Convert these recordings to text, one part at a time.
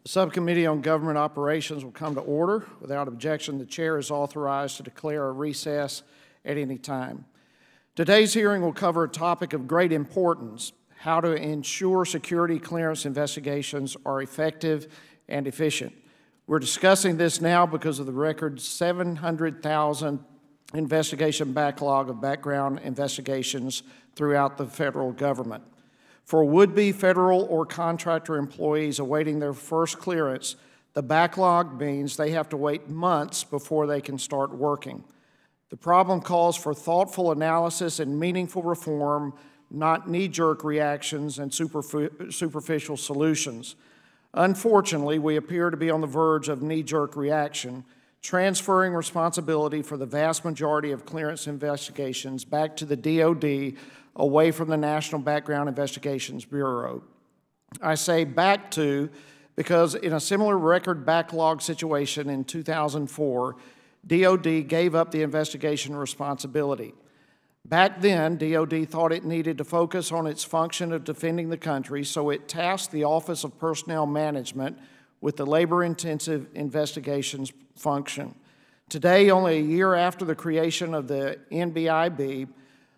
The Subcommittee on Government Operations will come to order. Without objection, the chair is authorized to declare a recess at any time. Today's hearing will cover a topic of great importance: how to ensure security clearance investigations are effective and efficient. We're discussing this now because of the record 700,000 investigation backlog of background investigations throughout the federal government. For would-be federal or contractor employees awaiting their first clearance, the backlog means they have to wait months before they can start working. The problem calls for thoughtful analysis and meaningful reform, not knee-jerk reactions and superficial solutions. Unfortunately, we appear to be on the verge of knee-jerk reaction, transferring responsibility for the vast majority of clearance investigations back to the DOD away from the National Background Investigations Bureau. I say back to because in a similar record backlog situation in 2004, DOD gave up the investigation responsibility. Back then, DOD thought it needed to focus on its function of defending the country, so it tasked the Office of Personnel Management with the labor-intensive investigations function. Today, only a year after the creation of the NBIB,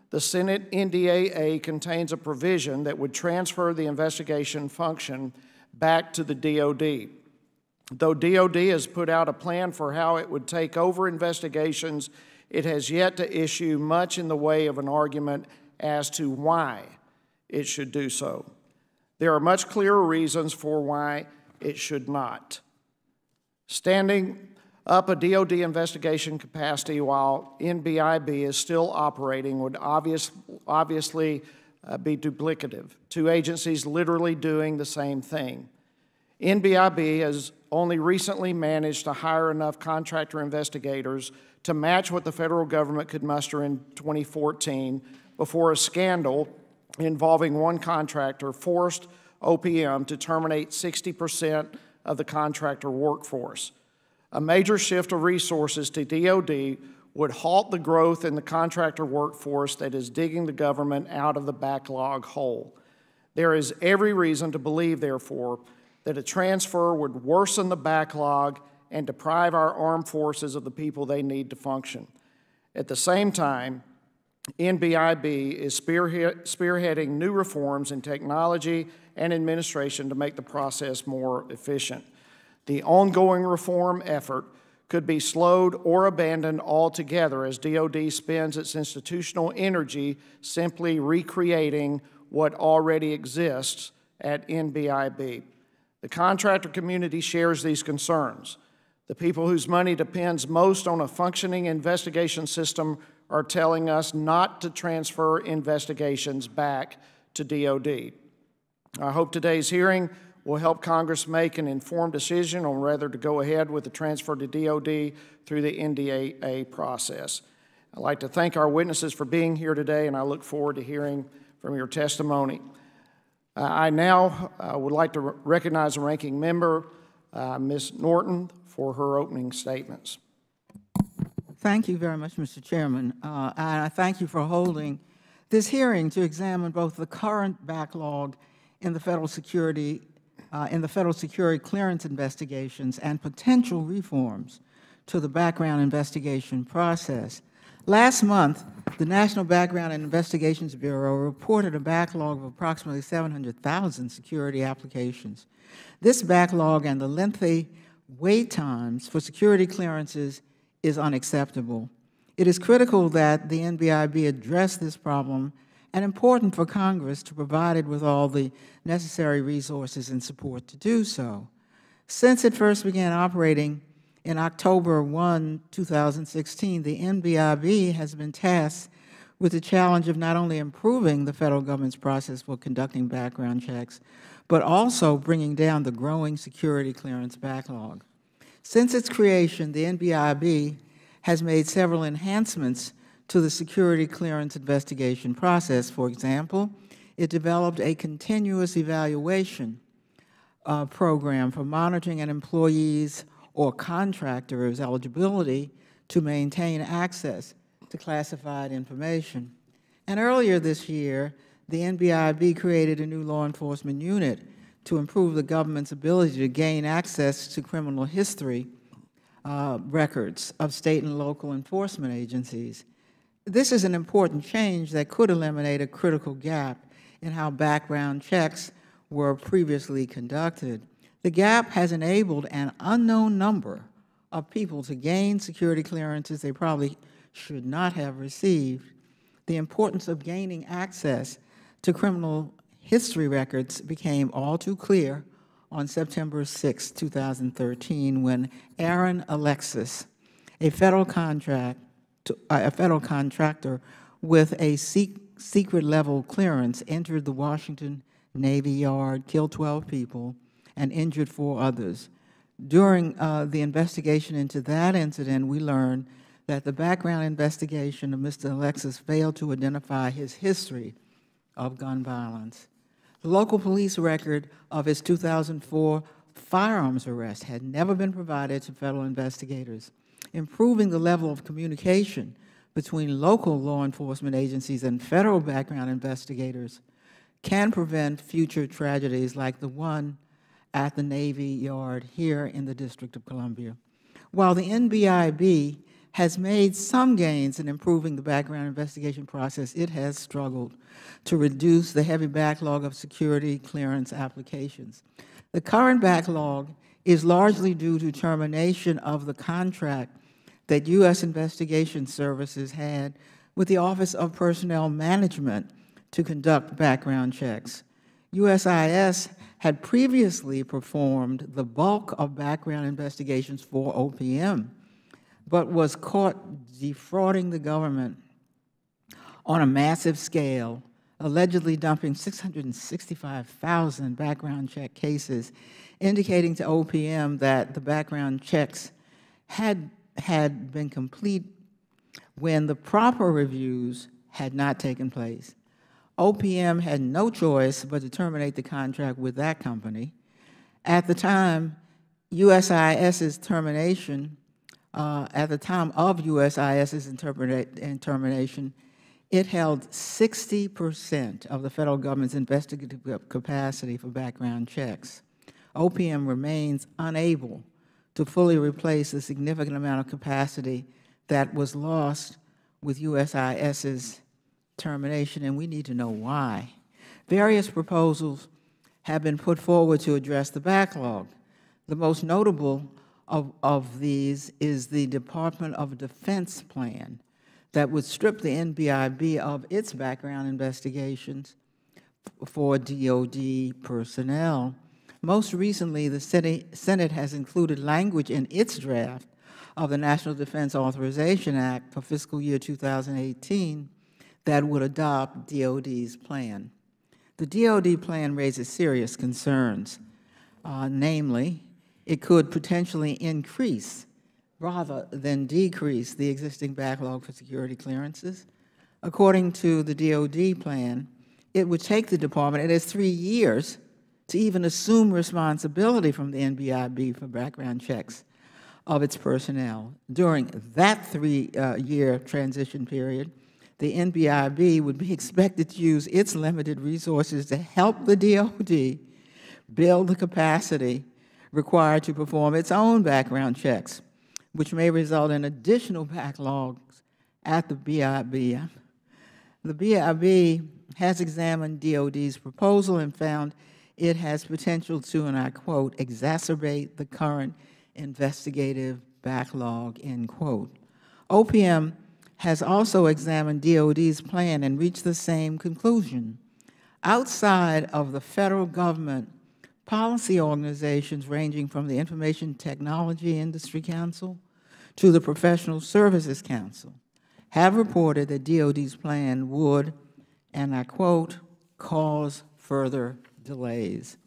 the Senate NDAA contains a provision that would transfer the investigation function back to the DOD. Though DOD has put out a plan for how it would take over investigations, it has yet to issue much in the way of an argument as to why it should do so. There are much clearer reasons for why it should not. Standing up a DOD investigation capacity while NBIB is still operating would obviously be duplicative, two agencies literally doing the same thing. NBIB has only recently managed to hire enough contractor investigators to match what the federal government could muster in 2014 before a scandal involving one contractor forced OPM to terminate 60% of the contractor workforce. A major shift of resources to DOD would halt the growth in the contractor workforce that is digging the government out of the backlog hole. There is every reason to believe, therefore, that a transfer would worsen the backlog and deprive our armed forces of the people they need to function. At the same time, NBIB is spearheading new reforms in technology and administration to make the process more efficient. The ongoing reform effort could be slowed or abandoned altogether as DOD spends its institutional energy simply recreating what already exists at NBIB. The contractor community shares these concerns. The people whose money depends most on a functioning investigation system are telling us not to transfer investigations back to DOD. I hope today's hearing will help Congress make an informed decision on whether to go ahead with the transfer to DOD through the NDAA process. I'd like to thank our witnesses for being here today, and I look forward to hearing from your testimony. I now would like to recognize the ranking member, Ms. Norton, for her opening statements. Thank you very much, Mr. Chairman. And I thank you for holding this hearing to examine both the current backlog in the federal security clearance investigations and potential reforms to the background investigation process. Last month, the National Background and Investigations Bureau reported a backlog of approximately 700,000 security applications. This backlog and the lengthy wait times for security clearances is unacceptable. It is critical that the NBIB address this problem and important for Congress to provide it with all the necessary resources and support to do so. Since it first began operating in October 1, 2016, the NBIB has been tasked with the challenge of not only improving the federal government's process for conducting background checks, but also bringing down the growing security clearance backlog. Since its creation, the NBIB has made several enhancements to the security clearance investigation process. For example, it developed a continuous evaluation program for monitoring an employee's or contractor's eligibility to maintain access to classified information. And earlier this year, the NBIB created a new law enforcement unit to improve the government's ability to gain access to criminal history records of state and local enforcement agencies. This is an important change that could eliminate a critical gap in how background checks were previously conducted. The gap has enabled an unknown number of people to gain security clearances they probably should not have received. The importance of gaining access to criminal history records became all too clear on September 6, 2013, when Aaron Alexis, a federal contractor with a secret level clearance, entered the Washington Navy Yard, killed 12 people, and injured 4 others. During the investigation into that incident, we learned that the background investigation of Mr. Alexis failed to identify his history of gun violence. The local police record of his 2004 firearms arrest had never been provided to federal investigators. Improving the level of communication between local law enforcement agencies and federal background investigators can prevent future tragedies like the one at the Navy Yard here in the District of Columbia. While the NBIB has made some gains in improving the background investigation process, it has struggled to reduce the heavy backlog of security clearance applications. The current backlog is largely due to termination of the contract that U.S. Investigation Services had with the Office of Personnel Management to conduct background checks. USIS had previously performed the bulk of background investigations for OPM, but was caught defrauding the government on a massive scale, allegedly dumping 665,000 background check cases, indicating to OPM that the background checks had been complete when the proper reviews had not taken place. OPM had no choice but to terminate the contract with that company. At the time, USIS's termination, termination, it held 60% of the federal government's investigative capacity for background checks. OPM remains unable to fully replace the significant amount of capacity that was lost with USIS's termination, and we need to know why. Various proposals have been put forward to address the backlog. The most notable of these is the Department of Defense plan that would strip the NBIB of its background investigations for DOD personnel. Most recently, the Senate has included language in its draft of the National Defense Authorization Act for fiscal year 2018 that would adopt DOD's plan. The DOD plan raises serious concerns. Namely, it could potentially increase rather than decrease the existing backlog for security clearances. According to the DOD plan, it would take the department, it has 3 years to even assume responsibility from the NBIB for background checks of its personnel. During that 3-year transition period, the NBIB would be expected to use its limited resources to help the DOD build the capacity required to perform its own background checks, which may result in additional backlogs at the BIB. The BIB has examined DOD's proposal and found it has potential to, and I quote, exacerbate the current investigative backlog, end quote. OPM has also examined DOD's plan and reached the same conclusion. Outside of the federal government, policy organizations ranging from the Information Technology Industry Council to the Professional Services Council have reported that DOD's plan would, and I quote, cause further delays.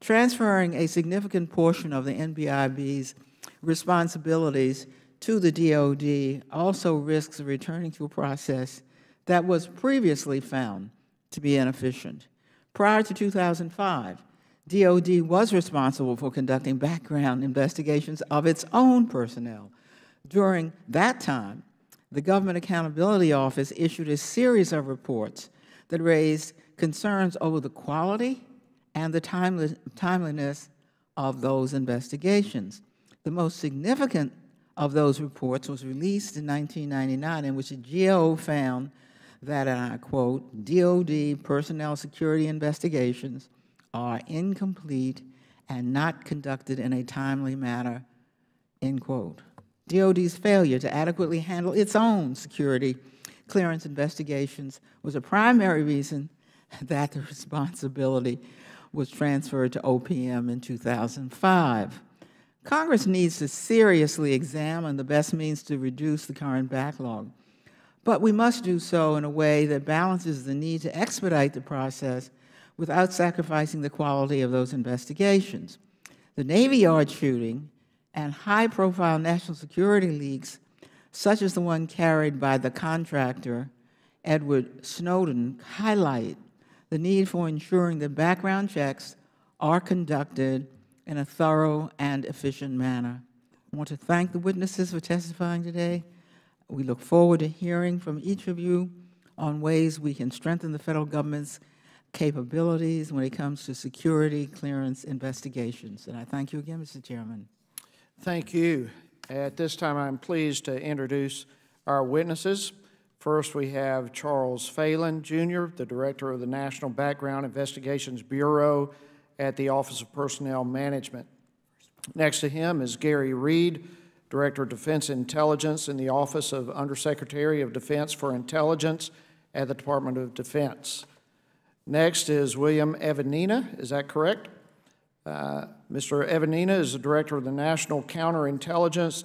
Transferring a significant portion of the NBIB's responsibilities to the DOD also risks returning to a process that was previously found to be inefficient. Prior to 2005, DOD was responsible for conducting background investigations of its own personnel. During that time, the Government Accountability Office issued a series of reports that raised concerns over the quality and the timeliness of those investigations. The most significant of those reports was released in 1999, in which the GAO found that, and I quote, DOD personnel security investigations are incomplete and not conducted in a timely manner, end quote. DOD's failure to adequately handle its own security clearance investigations was a primary reason that the responsibility was transferred to OPM in 2005. Congress needs to seriously examine the best means to reduce the current backlog, but we must do so in a way that balances the need to expedite the process without sacrificing the quality of those investigations. The Navy Yard shooting and high-profile national security leaks, such as the one carried by the contractor Edward Snowden, highlight the need for ensuring that background checks are conducted in a thorough and efficient manner. I want to thank the witnesses for testifying today. We look forward to hearing from each of you on ways we can strengthen the federal government's capabilities when it comes to security clearance investigations. And I thank you again, Mr. Chairman. Thank you. At this time, I'm pleased to introduce our witnesses. First, we have Charles Phelan Jr., the Director of the National Background Investigations Bureau at the Office of Personnel Management. Next to him is Gary Reid, Director of Defense Intelligence in the Office of Undersecretary of Defense for Intelligence at the Department of Defense. Next is William Evian, is that correct? Mr. Evian is the Director of the National Counterintelligence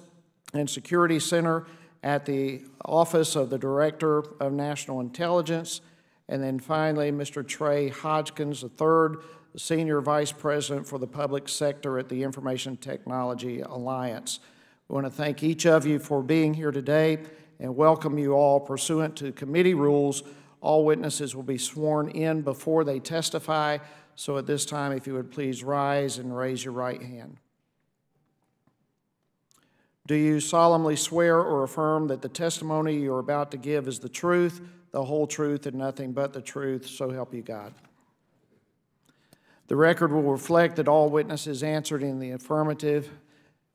and Security Center at the Office of the Director of National Intelligence. And then finally, Mr. Trey Hoskins III, the Senior Vice President for the Public Sector at the Information Technology Alliance. We want to thank each of you for being here today and welcome you all. Pursuant to committee rules, all witnesses will be sworn in before they testify. So at this time, if you would please rise and raise your right hand. Do you solemnly swear or affirm that the testimony you're about to give is the truth, the whole truth, and nothing but the truth, so help you God? The record will reflect that all witnesses answered in the affirmative,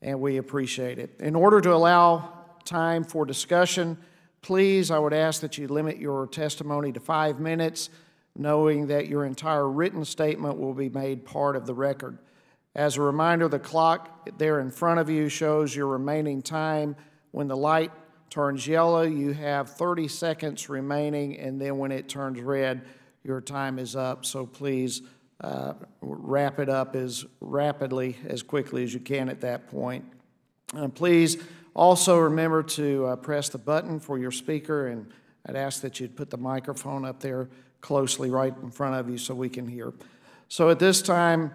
and we appreciate it. In order to allow time for discussion, please, I would ask that you limit your testimony to 5 minutes, knowing that your entire written statement will be made part of the record. As a reminder, the clock there in front of you shows your remaining time. When the light turns yellow, you have 30 seconds remaining, and then when it turns red, your time is up. So please wrap it up as rapidly, as quickly as you can at that point. Please also remember to press the button for your speaker, and I'd ask that you'd put the microphone up there closely right in front of you so we can hear. So at this time,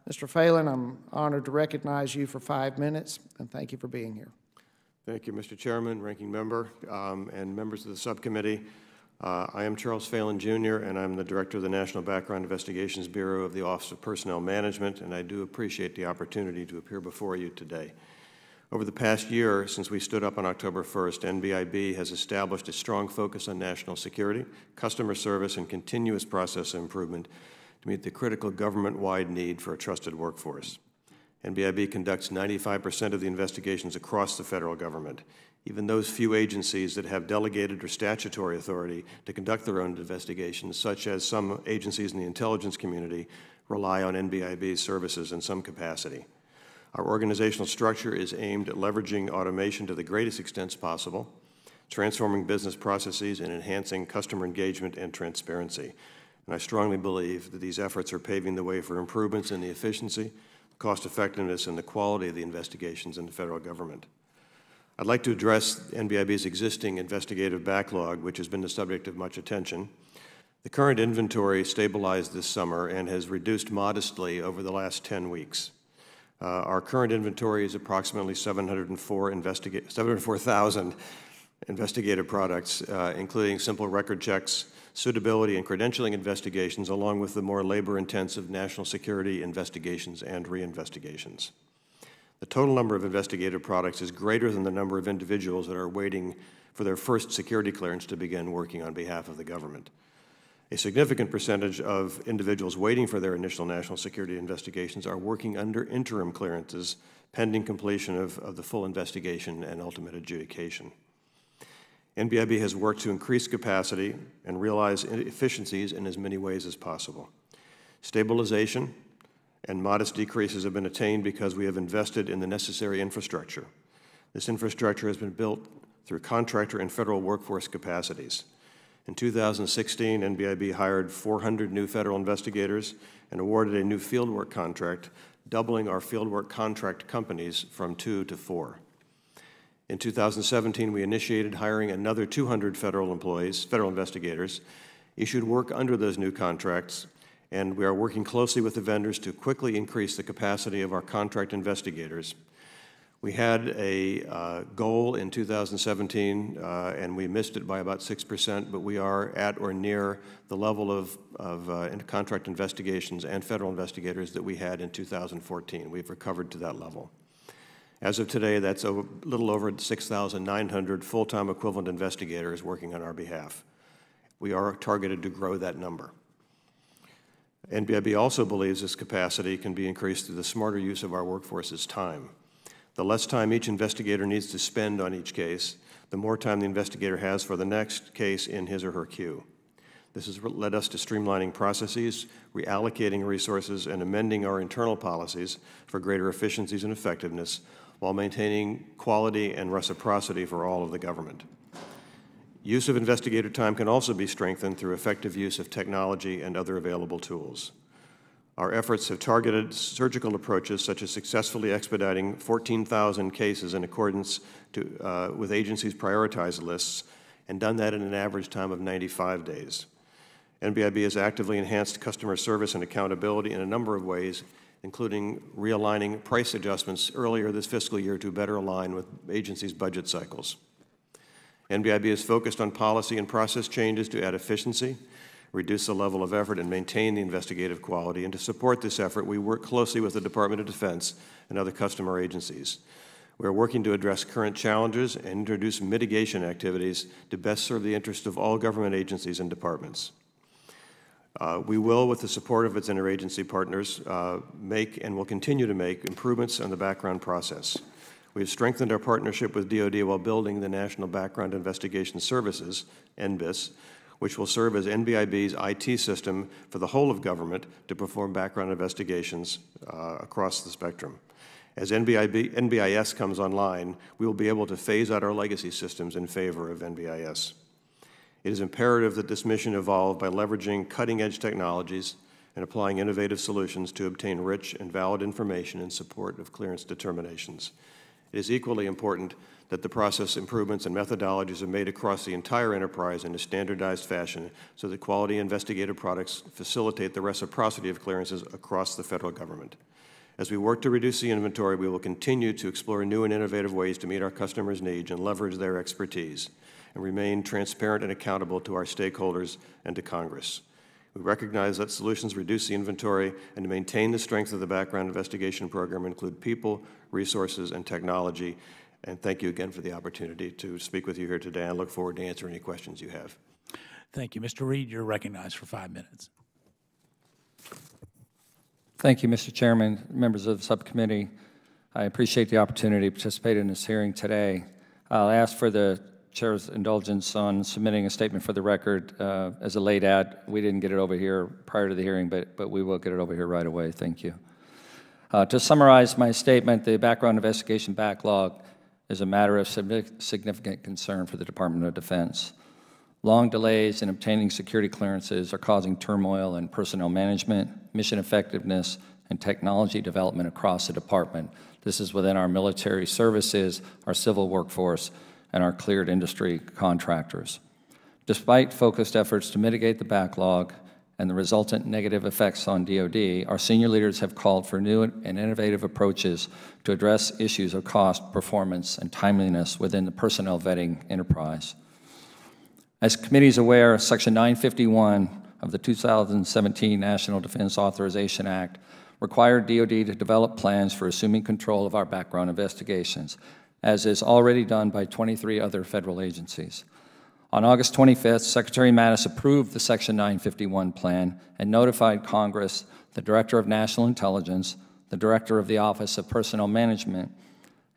Mr. Phelan, I'm honored to recognize you for 5 minutes, and thank you for being here. Thank you, Mr. Chairman, Ranking Member, and members of the subcommittee. I am Charles Phelan Jr., and I'm the Director of the National Background Investigations Bureau of the Office of Personnel Management, and I do appreciate the opportunity to appear before you today. Over the past year, since we stood up on October 1st, NBIB has established a strong focus on national security, customer service, and continuous process improvement to meet the critical government-wide need for a trusted workforce. NBIB conducts 95% of the investigations across the federal government. Even those few agencies that have delegated or statutory authority to conduct their own investigations, such as some agencies in the intelligence community, rely on NBIB's services in some capacity. Our organizational structure is aimed at leveraging automation to the greatest extent possible, transforming business processes, and enhancing customer engagement and transparency. And I strongly believe that these efforts are paving the way for improvements in the efficiency, cost effectiveness, and the quality of the investigations in the federal government. I'd like to address NBIB's existing investigative backlog, which has been the subject of much attention. The current inventory stabilized this summer and has reduced modestly over the last 10 weeks. Our current inventory is approximately 704,000 investigative products, including simple record checks, suitability and credentialing investigations, along with the more labor-intensive national security investigations and reinvestigations. The total number of investigative products is greater than the number of individuals that are waiting for their first security clearance to begin working on behalf of the government. A significant percentage of individuals waiting for their initial national security investigations are working under interim clearances pending completion of the full investigation and ultimate adjudication. NBIB has worked to increase capacity and realize efficiencies in as many ways as possible. Stabilization and modest decreases have been attained because we have invested in the necessary infrastructure. This infrastructure has been built through contractor and federal workforce capacities. In 2016, NBIB hired 400 new federal investigators and awarded a new fieldwork contract, doubling our fieldwork contract companies from 2 to 4. In 2017, we initiated hiring another 200 federal investigators, issued work under those new contracts, and we are working closely with the vendors to quickly increase the capacity of our contract investigators. We had a goal in 2017, and we missed it by about 6%, but we are at or near the level of contract investigations and federal investigators that we had in 2014. We've recovered to that level. As of today, that's a little over 6,900 full-time equivalent investigators working on our behalf. We are targeted to grow that number. NBIB also believes this capacity can be increased through the smarter use of our workforce's time. The less time each investigator needs to spend on each case, the more time the investigator has for the next case in his or her queue. This has led us to streamlining processes, reallocating resources, and amending our internal policies for greater efficiencies and effectiveness while maintaining quality and reciprocity for all of the government. Use of investigator time can also be strengthened through effective use of technology and other available tools. Our efforts have targeted surgical approaches such as successfully expediting 14,000 cases in accordance with agencies' prioritized lists and done that in an average time of 95 days. NBIB has actively enhanced customer service and accountability in a number of ways, including realigning price adjustments earlier this fiscal year to better align with agencies' budget cycles. NBIB is focused on policy and process changes to add efficiency, reduce the level of effort, and maintain the investigative quality. And to support this effort, we work closely with the Department of Defense and other customer agencies. We are working to address current challenges and introduce mitigation activities to best serve the interests of all government agencies and departments. We will, with the support of its interagency partners, make and will continue to make improvements in the background process. We have strengthened our partnership with DoD while building the National Background Investigation Services, NBIS, which will serve as NBIB's IT system for the whole of government to perform background investigations across the spectrum. As NBIS comes online, we will be able to phase out our legacy systems in favor of NBIS. It is imperative that this mission evolve by leveraging cutting-edge technologies and applying innovative solutions to obtain rich and valid information in support of clearance determinations. It is equally important that the process improvements and methodologies are made across the entire enterprise in a standardized fashion so that quality investigative products facilitate the reciprocity of clearances across the federal government. As we work to reduce the inventory, we will continue to explore new and innovative ways to meet our customers' needs and leverage their expertise, and remain transparent and accountable to our stakeholders and to Congress. We recognize that solutions to reduce the inventory and to maintain the strength of the background investigation program include people, resources, and technology. And thank you again for the opportunity to speak with you here today. I look forward to answering any questions you have. Thank you. Mr. Reid, you're recognized for 5 minutes. Thank you, Mr. Chairman, members of the subcommittee. I appreciate the opportunity to participate in this hearing today. I'll ask for the Chair's indulgence on submitting a statement for the record as a late ad. We didn't get it over here prior to the hearing, but we will get it over here right away. Thank you. To summarize my statement, the background investigation backlog is a matter of significant concern for the Department of Defense. Long delays in obtaining security clearances are causing turmoil in personnel management, mission effectiveness, and technology development across the department. This is within our military services, our civil workforce, and our cleared industry contractors. Despite focused efforts to mitigate the backlog and the resultant negative effects on DoD, our senior leaders have called for new and innovative approaches to address issues of cost, performance, and timeliness within the personnel vetting enterprise. As committee is aware, Section 951 of the 2017 National Defense Authorization Act required DoD to develop plans for assuming control of our background investigations, as is already done by 23 other federal agencies. On August 25th, Secretary Mattis approved the Section 951 plan and notified Congress, the Director of National Intelligence, the Director of the Office of Personnel Management,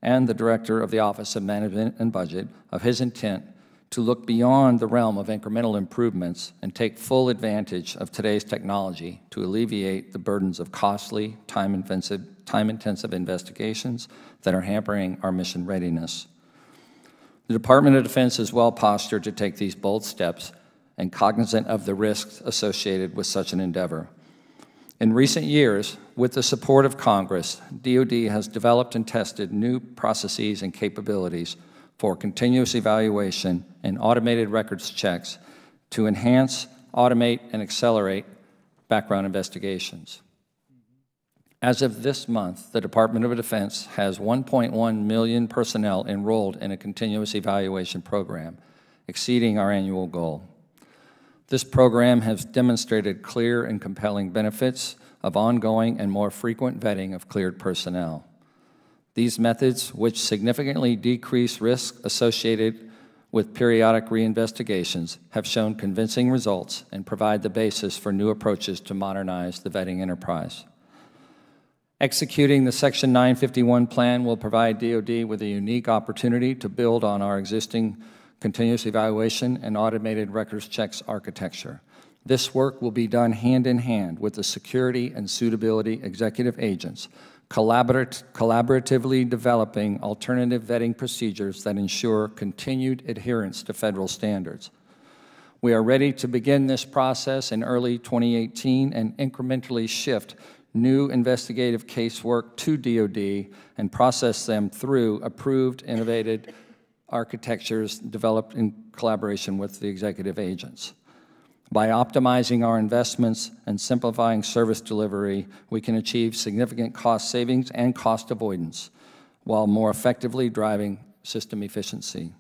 and the Director of the Office of Management and Budget of his intent to look beyond the realm of incremental improvements and take full advantage of today's technology to alleviate the burdens of costly, time-intensive investigations that are hampering our mission readiness. The Department of Defense is well postured to take these bold steps and cognizant of the risks associated with such an endeavor. In recent years, with the support of Congress, DoD has developed and tested new processes and capabilities for continuous evaluation and automated records checks to enhance, automate, and accelerate background investigations. As of this month, the Department of Defense has 1.1 million personnel enrolled in a continuous evaluation program, exceeding our annual goal. This program has demonstrated clear and compelling benefits of ongoing and more frequent vetting of cleared personnel. These methods, which significantly decrease risk associated with periodic reinvestigations, have shown convincing results and provide the basis for new approaches to modernize the vetting enterprise. Executing the Section 951 plan will provide DoD with a unique opportunity to build on our existing continuous evaluation and automated records checks architecture. This work will be done hand in hand with the security and suitability executive agents, collaboratively developing alternative vetting procedures that ensure continued adherence to federal standards. We are ready to begin this process in early 2018 and incrementally shift new investigative casework to DoD and process them through approved, innovative architectures developed in collaboration with the executive agents. By optimizing our investments and simplifying service delivery, we can achieve significant cost savings and cost avoidance while more effectively driving system efficiency.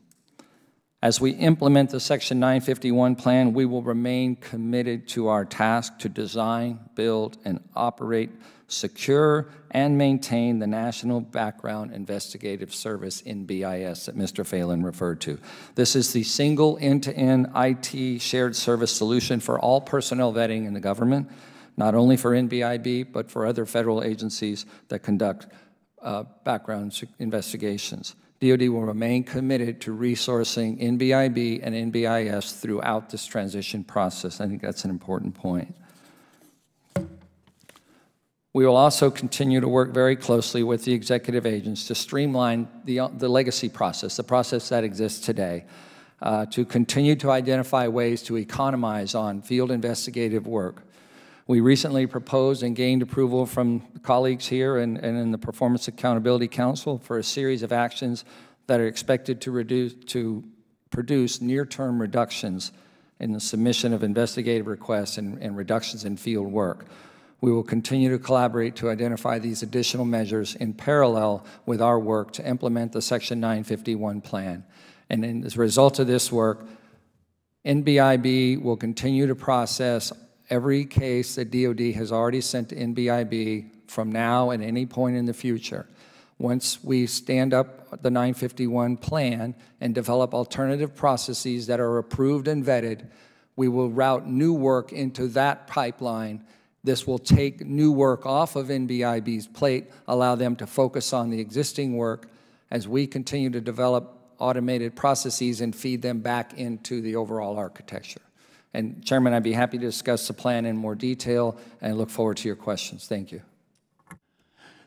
As we implement the Section 951 plan, we will remain committed to our task to design, build, and operate secure and maintain the National Background Investigative Service in BIS that Mr. Phelan referred to. This is the single end-to-end IT shared service solution for all personnel vetting in the government, not only for NBIB, but for other federal agencies that conduct background investigations. DoD will remain committed to resourcing NBIB and NBIS throughout this transition process. I think that's an important point. We will also continue to work very closely with the executive agents to streamline the legacy process, the process that exists today, to continue to identify ways to economize on field investigative work. We recently proposed and gained approval from colleagues here and in the Performance Accountability Council for a series of actions that are expected to produce near-term reductions in the submission of investigative requests and reductions in field work. We will continue to collaborate to identify these additional measures in parallel with our work to implement the Section 951 plan. And as a result of this work, NBIB will continue to process every case that DoD has already sent to NBIB from now and any point in the future. Once we stand up the 951 plan and develop alternative processes that are approved and vetted, we will route new work into that pipeline. This will take new work off of NBIB's plate, allow them to focus on the existing work as we continue to develop automated processes and feed them back into the overall architecture. And Chairman, I'd be happy to discuss the plan in more detail and look forward to your questions. Thank you.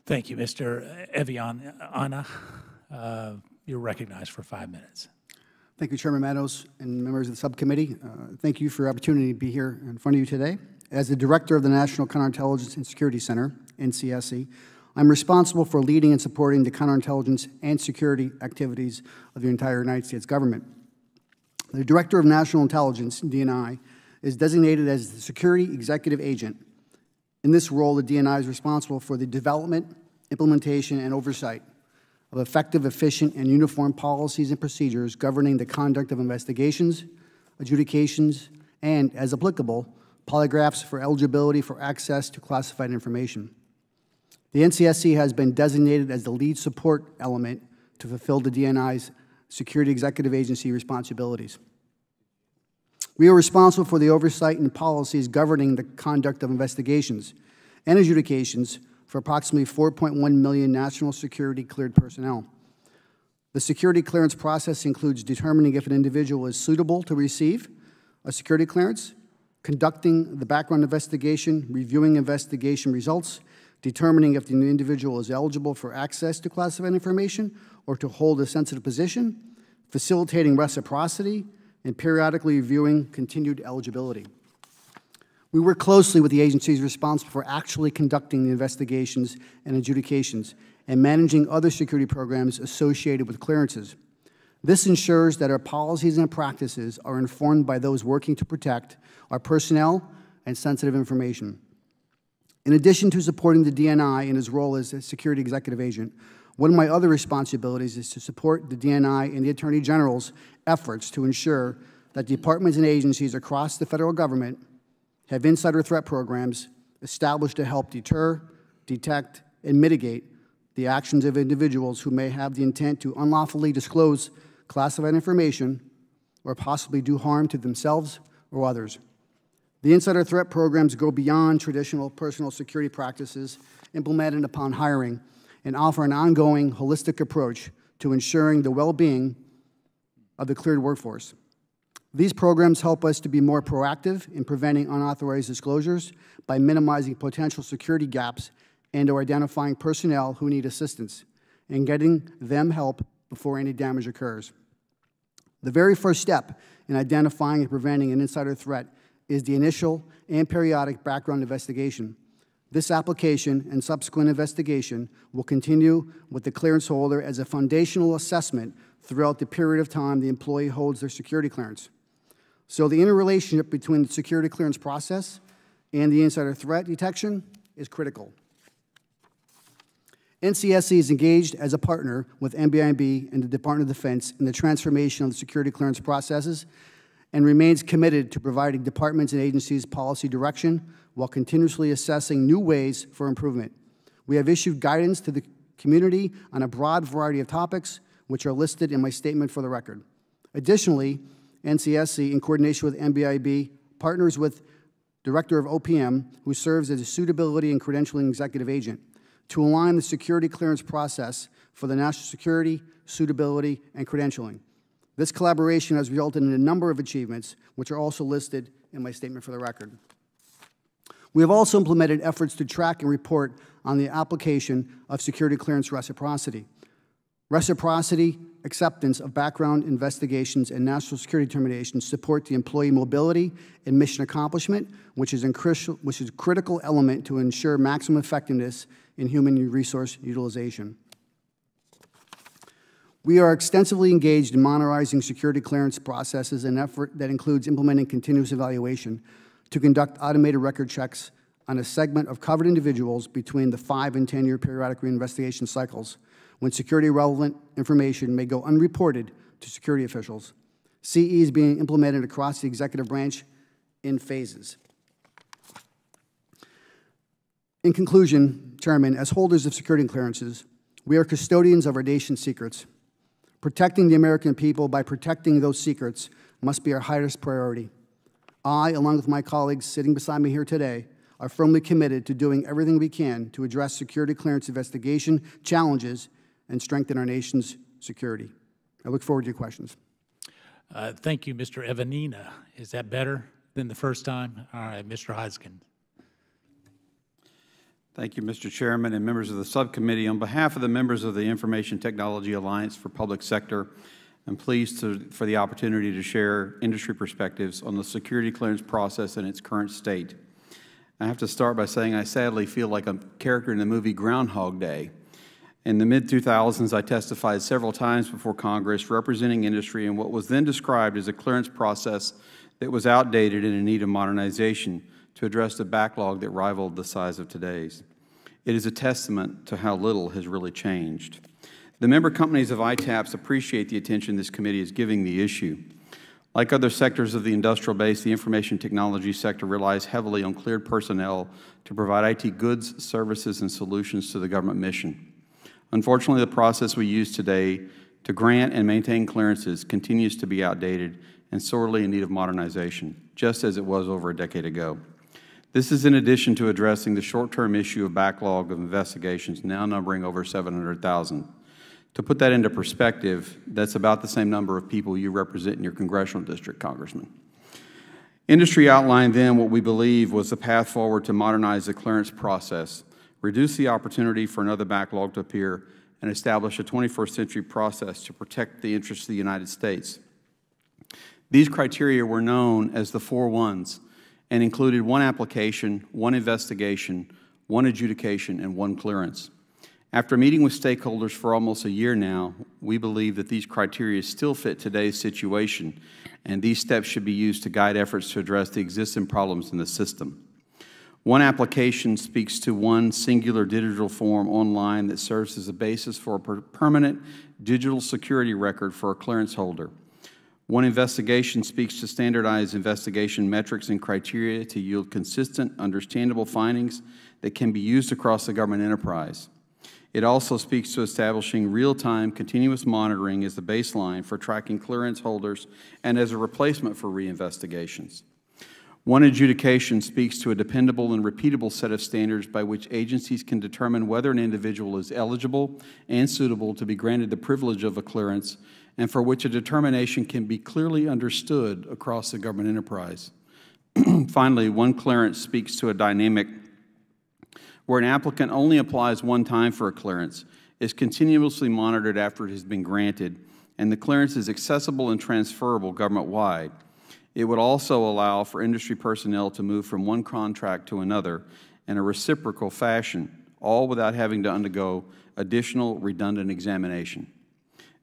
Thank you, Mr. Evian Anna. You're recognized for 5 minutes. Thank you, Chairman Meadows and members of the subcommittee. Thank you for the opportunity to be here in front of you today. As the Director of the National Counterintelligence and Security Center, NCSC, I'm responsible for leading and supporting the counterintelligence and security activities of the entire United States government. The Director of National Intelligence, DNI, is designated as the Security Executive Agent. In this role, the DNI is responsible for the development, implementation, and oversight of effective, efficient, and uniform policies and procedures governing the conduct of investigations, adjudications, and, as applicable, polygraphs for eligibility for access to classified information. The NCSC has been designated as the lead support element to fulfill the DNI's Security Executive Agency responsibilities. We are responsible for the oversight and policies governing the conduct of investigations and adjudications for approximately 4.1 million national security cleared personnel. The security clearance process includes determining if an individual is suitable to receive a security clearance, conducting the background investigation, reviewing investigation results, determining if the individual is eligible for access to classified information or to hold a sensitive position, facilitating reciprocity, and periodically reviewing continued eligibility. We work closely with the agencies responsible for actually conducting the investigations and adjudications and managing other security programs associated with clearances. This ensures that our policies and practices are informed by those working to protect our personnel and sensitive information. In addition to supporting the DNI in his role as a security executive agent, one of my other responsibilities is to support the DNI and the Attorney General's efforts to ensure that departments and agencies across the federal government have insider threat programs established to help deter, detect, and mitigate the actions of individuals who may have the intent to unlawfully disclose classified information or possibly do harm to themselves or others. The insider threat programs go beyond traditional personal security practices implemented upon hiring and offer an ongoing, holistic approach to ensuring the well-being of the cleared workforce. These programs help us to be more proactive in preventing unauthorized disclosures by minimizing potential security gaps and or identifying personnel who need assistance and getting them help before any damage occurs. The very first step in identifying and preventing an insider threat is the initial and periodic background investigation. This application and subsequent investigation will continue with the clearance holder as a foundational assessment throughout the period of time the employee holds their security clearance. So the interrelationship between the security clearance process and the insider threat detection is critical. NCSC is engaged as a partner with NBIB and the Department of Defense in the transformation of the security clearance processes and remains committed to providing departments and agencies policy direction while continuously assessing new ways for improvement. We have issued guidance to the community on a broad variety of topics, which are listed in my statement for the record. Additionally, NCSC, in coordination with NBIB, partners with Director of OPM, who serves as a suitability and credentialing executive agent, to align the security clearance process for the national security, suitability, and credentialing. This collaboration has resulted in a number of achievements, which are also listed in my statement for the record. We have also implemented efforts to track and report on the application of security clearance reciprocity. Reciprocity, acceptance of background investigations, and national security determinations support the employee mobility and mission accomplishment, which is a critical element to ensure maximum effectiveness in human resource utilization. We are extensively engaged in monitoring security clearance processes, an effort that includes implementing continuous evaluation to conduct automated record checks on a segment of covered individuals between the 5- and 10-year periodic reinvestigation cycles when security-relevant information may go unreported to security officials. CE is being implemented across the executive branch in phases. In conclusion, Chairman, as holders of security clearances, we are custodians of our nation's secrets. Protecting the American people by protecting those secrets must be our highest priority. I, along with my colleagues sitting beside me here today, are firmly committed to doing everything we can to address security clearance investigation challenges and strengthen our nation's security. I look forward to your questions. Thank you, Mr. Evian Anna. Is that better than the first time? All right, Mr. Hoskins. Thank you, Mr. Chairman and members of the subcommittee. On behalf of the members of the Information Technology Alliance for Public Sector, I'm pleased for the opportunity to share industry perspectives on the security clearance process in its current state. I have to start by saying I sadly feel like a character in the movie Groundhog Day. In the mid-2000s, I testified several times before Congress representing industry in what was then described as a clearance process that was outdated and in need of modernization to address the backlog that rivaled the size of today's. It is a testament to how little has really changed. The member companies of ITAPS appreciate the attention this committee is giving the issue. Like other sectors of the industrial base, the information technology sector relies heavily on cleared personnel to provide IT goods, services, and solutions to the government mission. Unfortunately, the process we use today to grant and maintain clearances continues to be outdated and sorely in need of modernization, just as it was over a decade ago. This is in addition to addressing the short-term issue of backlog of investigations now numbering over 700,000. To put that into perspective, that's about the same number of people you represent in your congressional district, Congressman. Industry outlined then what we believe was the path forward to modernize the clearance process, reduce the opportunity for another backlog to appear, and establish a 21st century process to protect the interests of the United States. These criteria were known as the 4 1s and included 1 application, 1 investigation, 1 adjudication, and 1 clearance. After meeting with stakeholders for almost a year now, we believe that these criteria still fit today's situation, and these steps should be used to guide efforts to address the existing problems in the system. 1 application speaks to 1 singular digital form online that serves as a basis for a permanent digital security record for a clearance holder. 1 investigation speaks to standardized investigation metrics and criteria to yield consistent, understandable findings that can be used across the government enterprise. It also speaks to establishing real-time continuous monitoring as the baseline for tracking clearance holders and as a replacement for reinvestigations. 1 adjudication speaks to a dependable and repeatable set of standards by which agencies can determine whether an individual is eligible and suitable to be granted the privilege of a clearance, and for which a determination can be clearly understood across the government enterprise. Finally, 1 clearance speaks to a dynamic where an applicant only applies 1 time for a clearance, is continuously monitored after it has been granted, and the clearance is accessible and transferable government-wide. It would also allow for industry personnel to move from 1 contract to another in a reciprocal fashion, all without having to undergo additional redundant examination.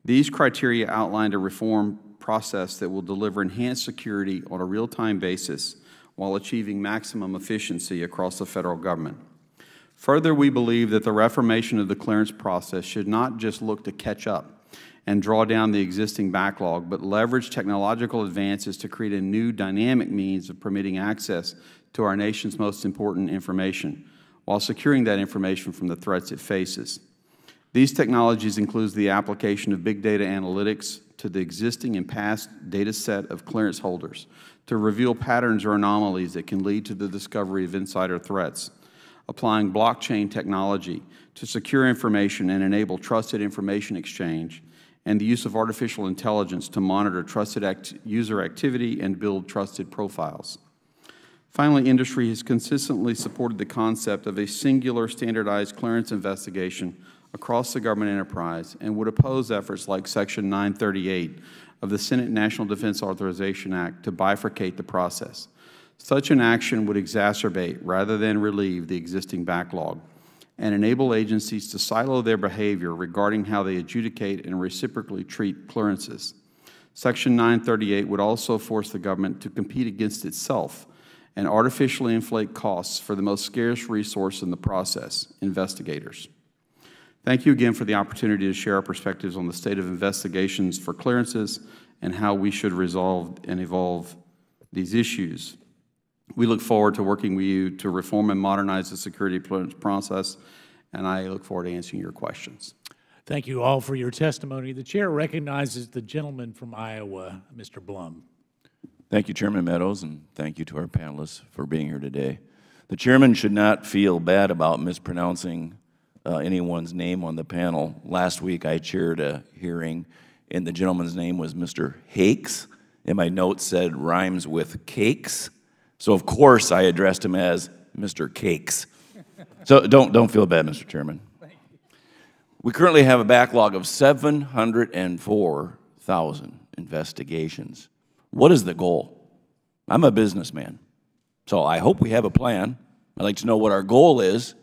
These criteria outlined a reform process that will deliver enhanced security on a real-time basis while achieving maximum efficiency across the federal government. Further, we believe that the reformation of the clearance process should not just look to catch up and draw down the existing backlog, but leverage technological advances to create a new dynamic means of permitting access to our nation's most important information, while securing that information from the threats it faces. These technologies include the application of big data analytics to the existing and past data set of clearance holders to reveal patterns or anomalies that can lead to the discovery of insider threats, applying blockchain technology to secure information and enable trusted information exchange, and the use of artificial intelligence to monitor trusted user activity and build trusted profiles. Finally, industry has consistently supported the concept of a singular standardized clearance investigation across the government enterprise and would oppose efforts like Section 938 of the Senate National Defense Authorization Act to bifurcate the process. Such an action would exacerbate rather than relieve the existing backlog and enable agencies to silo their behavior regarding how they adjudicate and reciprocally treat clearances. Section 938 would also force the government to compete against itself and artificially inflate costs for the most scarce resource in the process, investigators. Thank you again for the opportunity to share our perspectives on the state of investigations for clearances and how we should resolve and evolve these issues. We look forward to working with you to reform and modernize the security clearance process, and I look forward to answering your questions. Thank you all for your testimony. The chair recognizes the gentleman from Iowa, Mr. Blum. Thank you, Chairman Meadows, and thank you to our panelists for being here today. The chairman should not feel bad about mispronouncing anyone's name on the panel. Last week I chaired a hearing, and the gentleman's name was Mr. Hakes, and my notes said rhymes with cakes. So, of course, I addressed him as Mr. Cakes. So don't feel bad, Mr. Chairman. We currently have a backlog of 704,000 investigations. What is the goal? I'm a businessman, so I hope we have a plan. I'd like to know what our goal is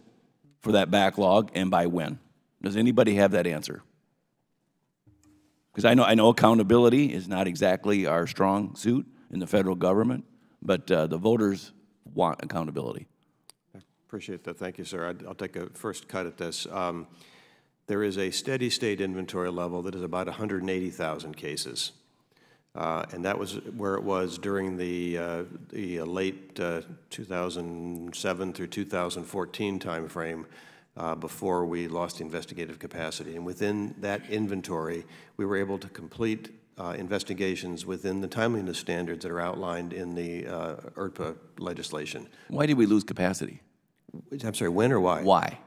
for that backlog and by when. Does anybody have that answer? Because I know accountability is not exactly our strong suit in the federal government, but the voters want accountability. I appreciate that. Thank you, sir. I'll take a first cut at this. There is a steady state inventory level that is about 180,000 cases. And that was where it was during the late 2007 through 2014 timeframe. before we lost the investigative capacity. And within that inventory, we were able to complete investigations within the timeliness standards that are outlined in the ERPA legislation. Why did we lose capacity? I'm sorry, when or why? Why?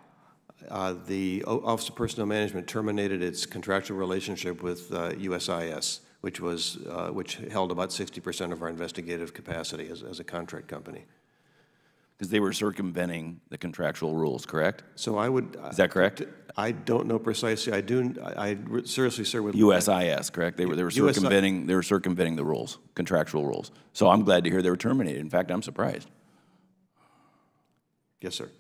The Office of Personnel Management terminated its contractual relationship with USIS, which held about 60% of our investigative capacity as a contract company. Because they were circumventing the contractual rules, correct? So I would. Is that correct? I don't know precisely. I seriously, sir, would. USIS, correct? They were circumventing. They were circumventing the rules, contractual rules. So I'm glad to hear they were terminated. In fact, I'm surprised. Yes, sir.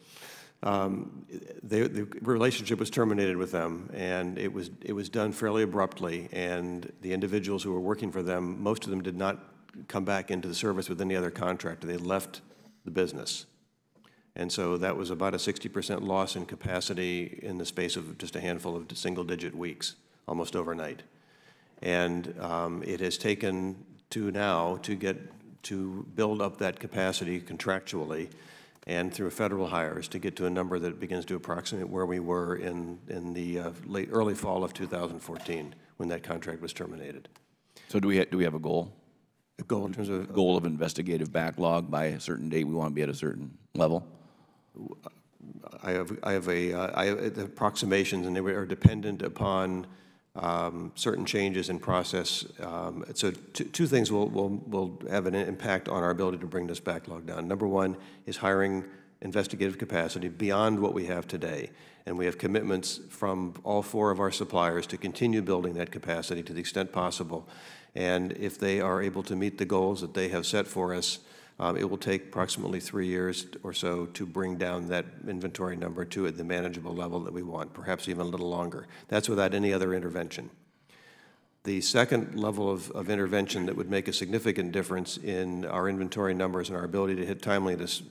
The relationship was terminated with them, and it was done fairly abruptly. And the individuals who were working for them, most of them did not come back into the service with any other contractor. They left the business. And so that was about a 60% loss in capacity in the space of just a handful of single-digit weeks, almost overnight. And it has taken to build up that capacity contractually and through federal hires to get to a number that begins to approximate where we were in the early fall of 2014 when that contract was terminated. So do we have a goal? A goal in terms of goal of investigative backlog by a certain date? We want to be at a certain level. I have the approximations, and they are dependent upon certain changes in process. So two things will have an impact on our ability to bring this backlog down. Number one is hiring investigative capacity beyond what we have today. And we have commitments from all 4 of our suppliers to continue building that capacity to the extent possible. And if they are able to meet the goals that they have set for us, it will take approximately 3 years or so to bring down that inventory number to the manageable level that we want, perhaps even a little longer. That's without any other intervention. The second level of intervention that would make a significant difference in our inventory numbers and our ability to hit timeliness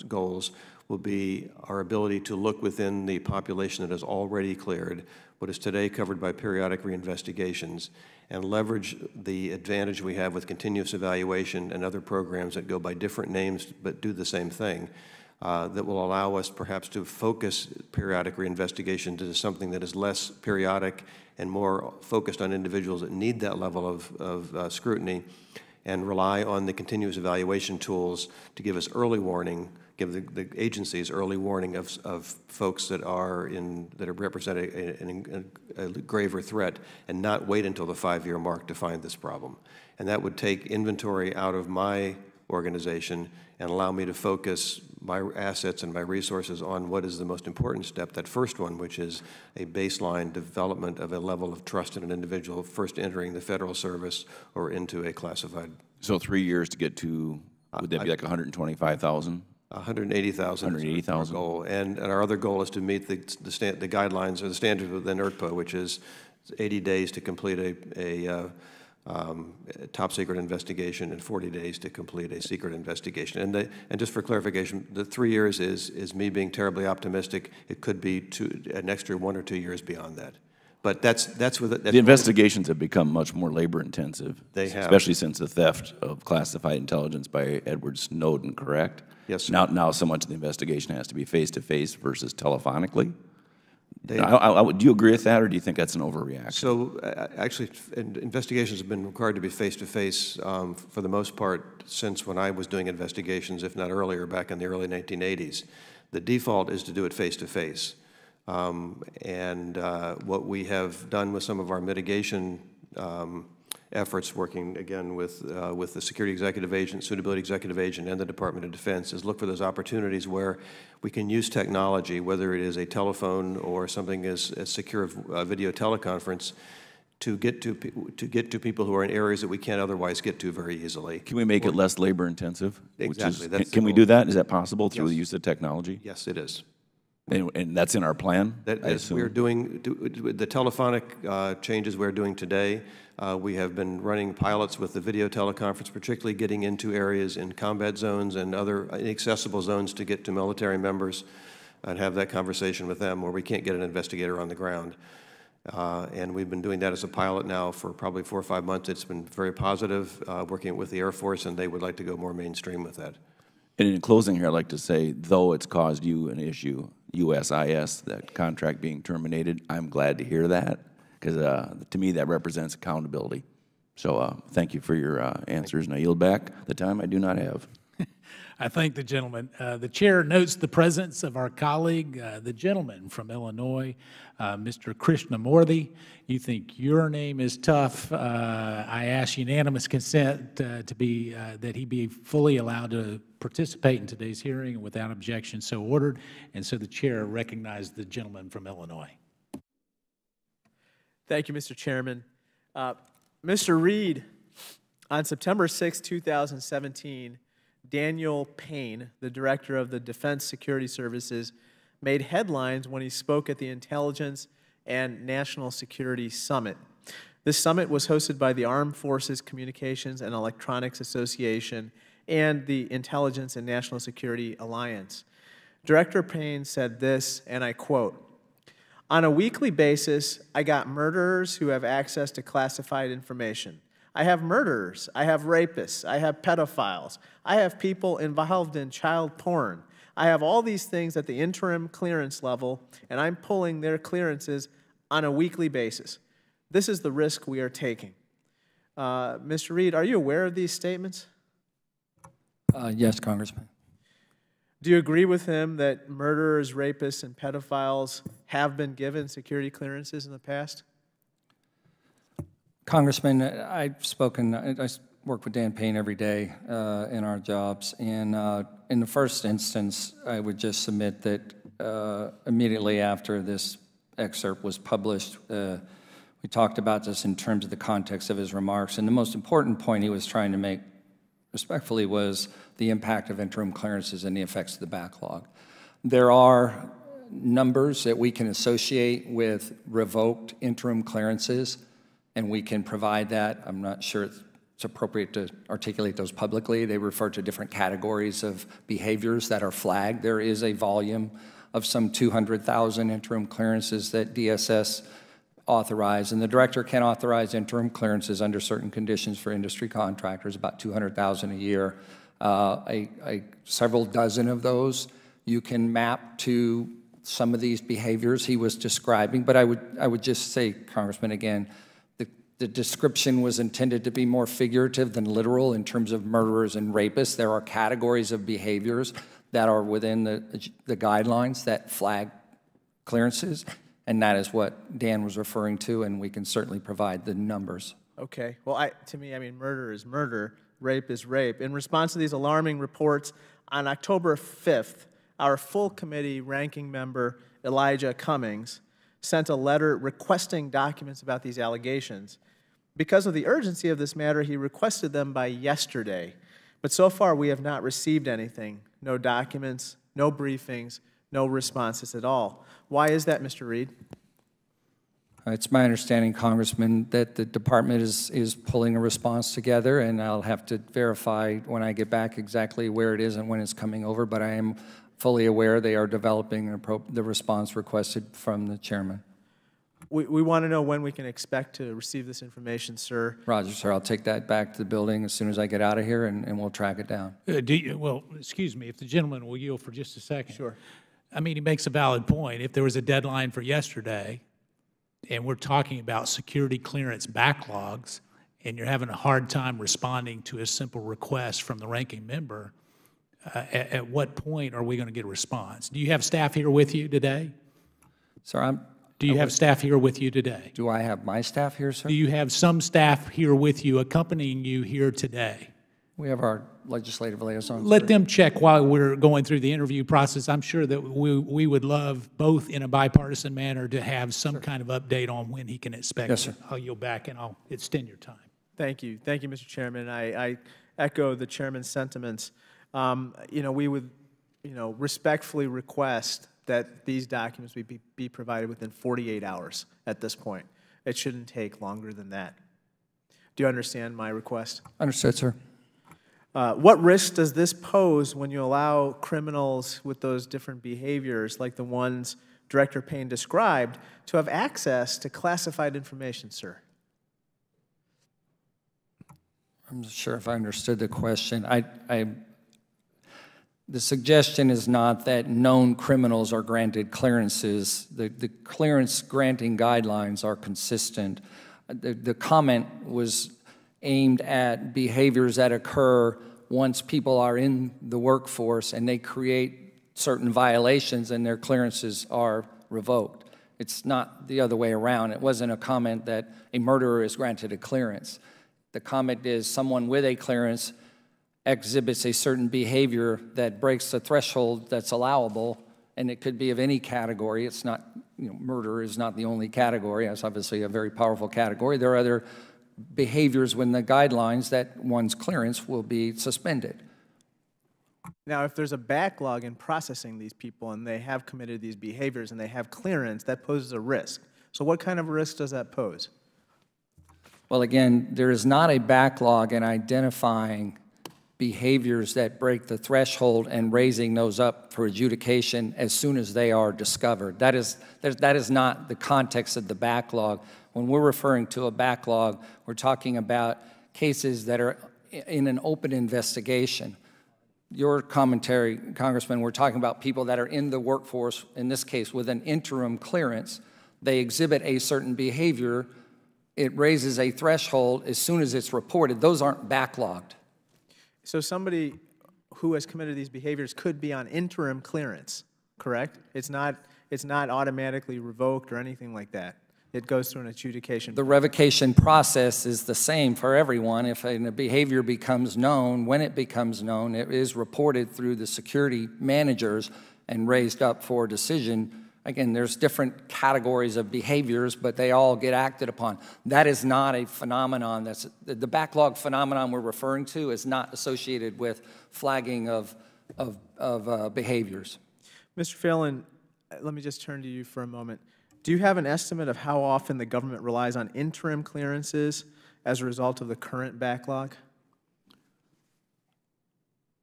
goals will be our ability to look within the population that is already cleared, what is today covered by periodic reinvestigations, and leverage the advantage we have with continuous evaluation and other programs that go by different names but do the same thing, that will allow us perhaps to focus periodic reinvestigation into something that is less periodic and more focused on individuals that need that level of scrutiny, and rely on the continuous evaluation tools to give us early warning, give the agencies early warning of folks that represent a graver threat, and not wait until the 5-year mark to find this problem. And that would take inventory out of my organization and allow me to focus my assets and my resources on what is the most important step, that first one, which is a baseline development of a level of trust in an individual first entering the federal service or into a classified. So 3 years to get to, would that be like 125,000? 180,000. 180,000. Goal, and our other goal is to meet the guidelines or the standards within ERPA, which is 80 days to complete a top secret investigation and 40 days to complete a secret investigation. And just for clarification, the 3 years is me being terribly optimistic. It could be an extra 1 or 2 years beyond that. But that's the investigations have become much more labor intensive. They have, especially since the theft of classified intelligence by Edward Snowden. Correct? Yes, sir. Now so much of the investigation has to be face to face versus telephonically. Do you agree with that, or do you think that's an overreaction? So actually, investigations have been required to be face-to-face for the most part since when I was doing investigations, if not earlier, back in the early 1980s. The default is to do it face-to-face. And what we have done with some of our mitigation efforts, working again with the Security Executive Agent, Suitability Executive Agent, and the Department of Defense, is look for those opportunities where we can use technology, whether it is a telephone or something as secure as a video teleconference, to get to people who are in areas that we can't otherwise get to very easily. Can we make it less labor intensive? Exactly. Can we do that? Is that possible through the use of technology? Yes, it is. And that's in our plan? As we're doing the telephonic changes we're doing today, we have been running pilots with the video teleconference, particularly getting into areas in combat zones and other inaccessible zones to get to military members and have that conversation with them where we can't get an investigator on the ground. And we've been doing that as a pilot now for probably 4 or 5 months. It's been very positive, working with the Air Force, and they would like to go more mainstream with that. And in closing here, I'd like to say, though it's caused you an issue, USIS, that contract being terminated. I'm glad to hear that, because to me, that represents accountability. So thank you for your answers, and I yield back the time I do not have. I thank the gentleman. The chair notes the presence of our colleague, the gentleman from Illinois, Mr. Krishnamoorthy. You think your name is tough. I ask unanimous consent to be that he be fully allowed to participate in today's hearing without objection, so ordered. And so the chair recognizes the gentleman from Illinois. Thank you, Mr. Chairman. Mr. Reid, on September 6, 2017, Daniel Payne, the director of the Defense Security Services, made headlines when he spoke at the Intelligence and National Security Summit. This summit was hosted by the Armed Forces Communications and Electronics Association and the Intelligence and National Security Alliance. Director Payne said this, and I quote, "On a weekly basis, I got murderers who have access to classified information. I have murderers, I have rapists, I have pedophiles, I have people involved in child porn. I have all these things at the interim clearance level, and I'm pulling their clearances on a weekly basis. This is the risk we are taking." Mr. Reid, are you aware of these statements? Yes, Congressman. Do you agree with him that murderers, rapists, and pedophiles have been given security clearances in the past? Congressman, I've spoken, I work with Dan Payne every day in our jobs, and in the first instance, I would just submit that immediately after this excerpt was published, we talked about this in terms of the context of his remarks, and the most important point he was trying to make respectfully was the impact of interim clearances and the effects of the backlog. There are numbers that we can associate with revoked interim clearances, and we can provide that. I'm not sure it's appropriate to articulate those publicly. They refer to different categories of behaviors that are flagged. There is a volume of some 200,000 interim clearances that DSS authorize, and the director can authorize interim clearances under certain conditions for industry contractors, about 200,000 a year. Several dozen of those you can map to some of these behaviors he was describing, but I would just say, Congressman, again, the description was intended to be more figurative than literal in terms of murderers and rapists. There are categories of behaviors that are within the guidelines that flag clearances, and that is what Dan was referring to, and we can certainly provide the numbers. Okay. Well, to me, I mean, murder is murder, rape is rape. In response to these alarming reports, on October 5th, our full committee ranking member, Elijah Cummings, sent a letter requesting documents about these allegations. Because of the urgency of this matter, he requested them by yesterday. But so far, we have not received anything. No documents, no briefings, no responses at all. Why is that, Mr. Reid? It's my understanding, Congressman, that the department is pulling a response together, and I'll have to verify when I get back exactly where it is and when it's coming over, but I am fully aware they are developing the response requested from the chairman. We want to know when we can expect to receive this information, sir. Roger, sir. I'll take that back to the building as soon as I get out of here, and we'll track it down. Well, excuse me, if the gentleman will yield for just a second. Sure. I mean, he makes a valid point. If there was a deadline for yesterday, and we're talking about security clearance backlogs, and you're having a hard time responding to a simple request from the ranking member, at what point are we going to get a response? Do you have staff here with you today? Sir, Do you have staff here with you today? Do I have my staff here, sir? Do you have some staff here with you, accompanying you here today? We have our legislative liaisons. Let them check while we're going through the interview process. I'm sure that we would love, both in a bipartisan manner, to have some kind of update on when he can expect. Yes, sir. I'll yield back, and I'll extend your time. Thank you. Thank you, Mr. Chairman. I echo the chairman's sentiments. We would, respectfully request that these documents be provided within 48 hours at this point. It shouldn't take longer than that. Do you understand my request? Understood, sir. What risk does this pose when you allow criminals with those different behaviors, like the ones Director Payne described, to have access to classified information, sir? I'm not sure if I understood the question. The suggestion is not that known criminals are granted clearances. The clearance granting guidelines are consistent. The comment was aimed at behaviors that occur once people are in the workforce and they create certain violations and their clearances are revoked. It's not the other way around. It wasn't a comment that a murderer is granted a clearance. The comment is someone with a clearance exhibits a certain behavior that breaks the threshold that's allowable, and it could be of any category. It's not, murder is not the only category. That's obviously a very powerful category. There are other behaviors within the guidelines that one's clearance will be suspended. Now, if there's a backlog in processing these people and they have committed these behaviors and they have clearance, that poses a risk. So what kind of risk does that pose? Well, again, there is not a backlog in identifying behaviors that break the threshold and raising those up for adjudication as soon as they are discovered. That is not the context of the backlog. When we're referring to a backlog, we're talking about cases that are in an open investigation. Your commentary, Congressman, we're talking about people that are in the workforce, in this case with an interim clearance. They exhibit a certain behavior. It raises a threshold as soon as it's reported. Those aren't backlogged. So somebody who has committed these behaviors could be on interim clearance, correct? It's not automatically revoked or anything like that. It goes through an adjudication. The revocation process is the same for everyone. If a behavior becomes known, when it becomes known, it is reported through the security managers and raised up for decision. Again, there's different categories of behaviors, but they all get acted upon. That is not a phenomenon that's, the backlog phenomenon we're referring to is not associated with flagging of behaviors. Mr. Phelan, let me just turn to you for a moment. Do you have an estimate of how often the government relies on interim clearances as a result of the current backlog?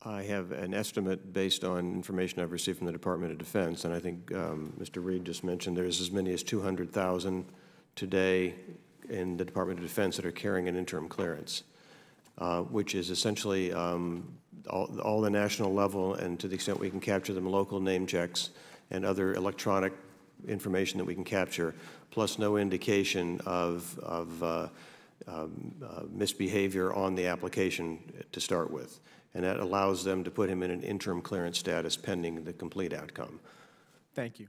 I have an estimate based on information I've received from the Department of Defense, and I think Mr. Reid just mentioned there's as many as 200,000 today in the Department of Defense that are carrying an interim clearance, which is essentially all the national level, and to the extent we can capture them, local name checks and other electronic information that we can capture, plus no indication of misbehavior on the application to start with. And that allows them to put him in an interim clearance status pending the complete outcome. Thank you.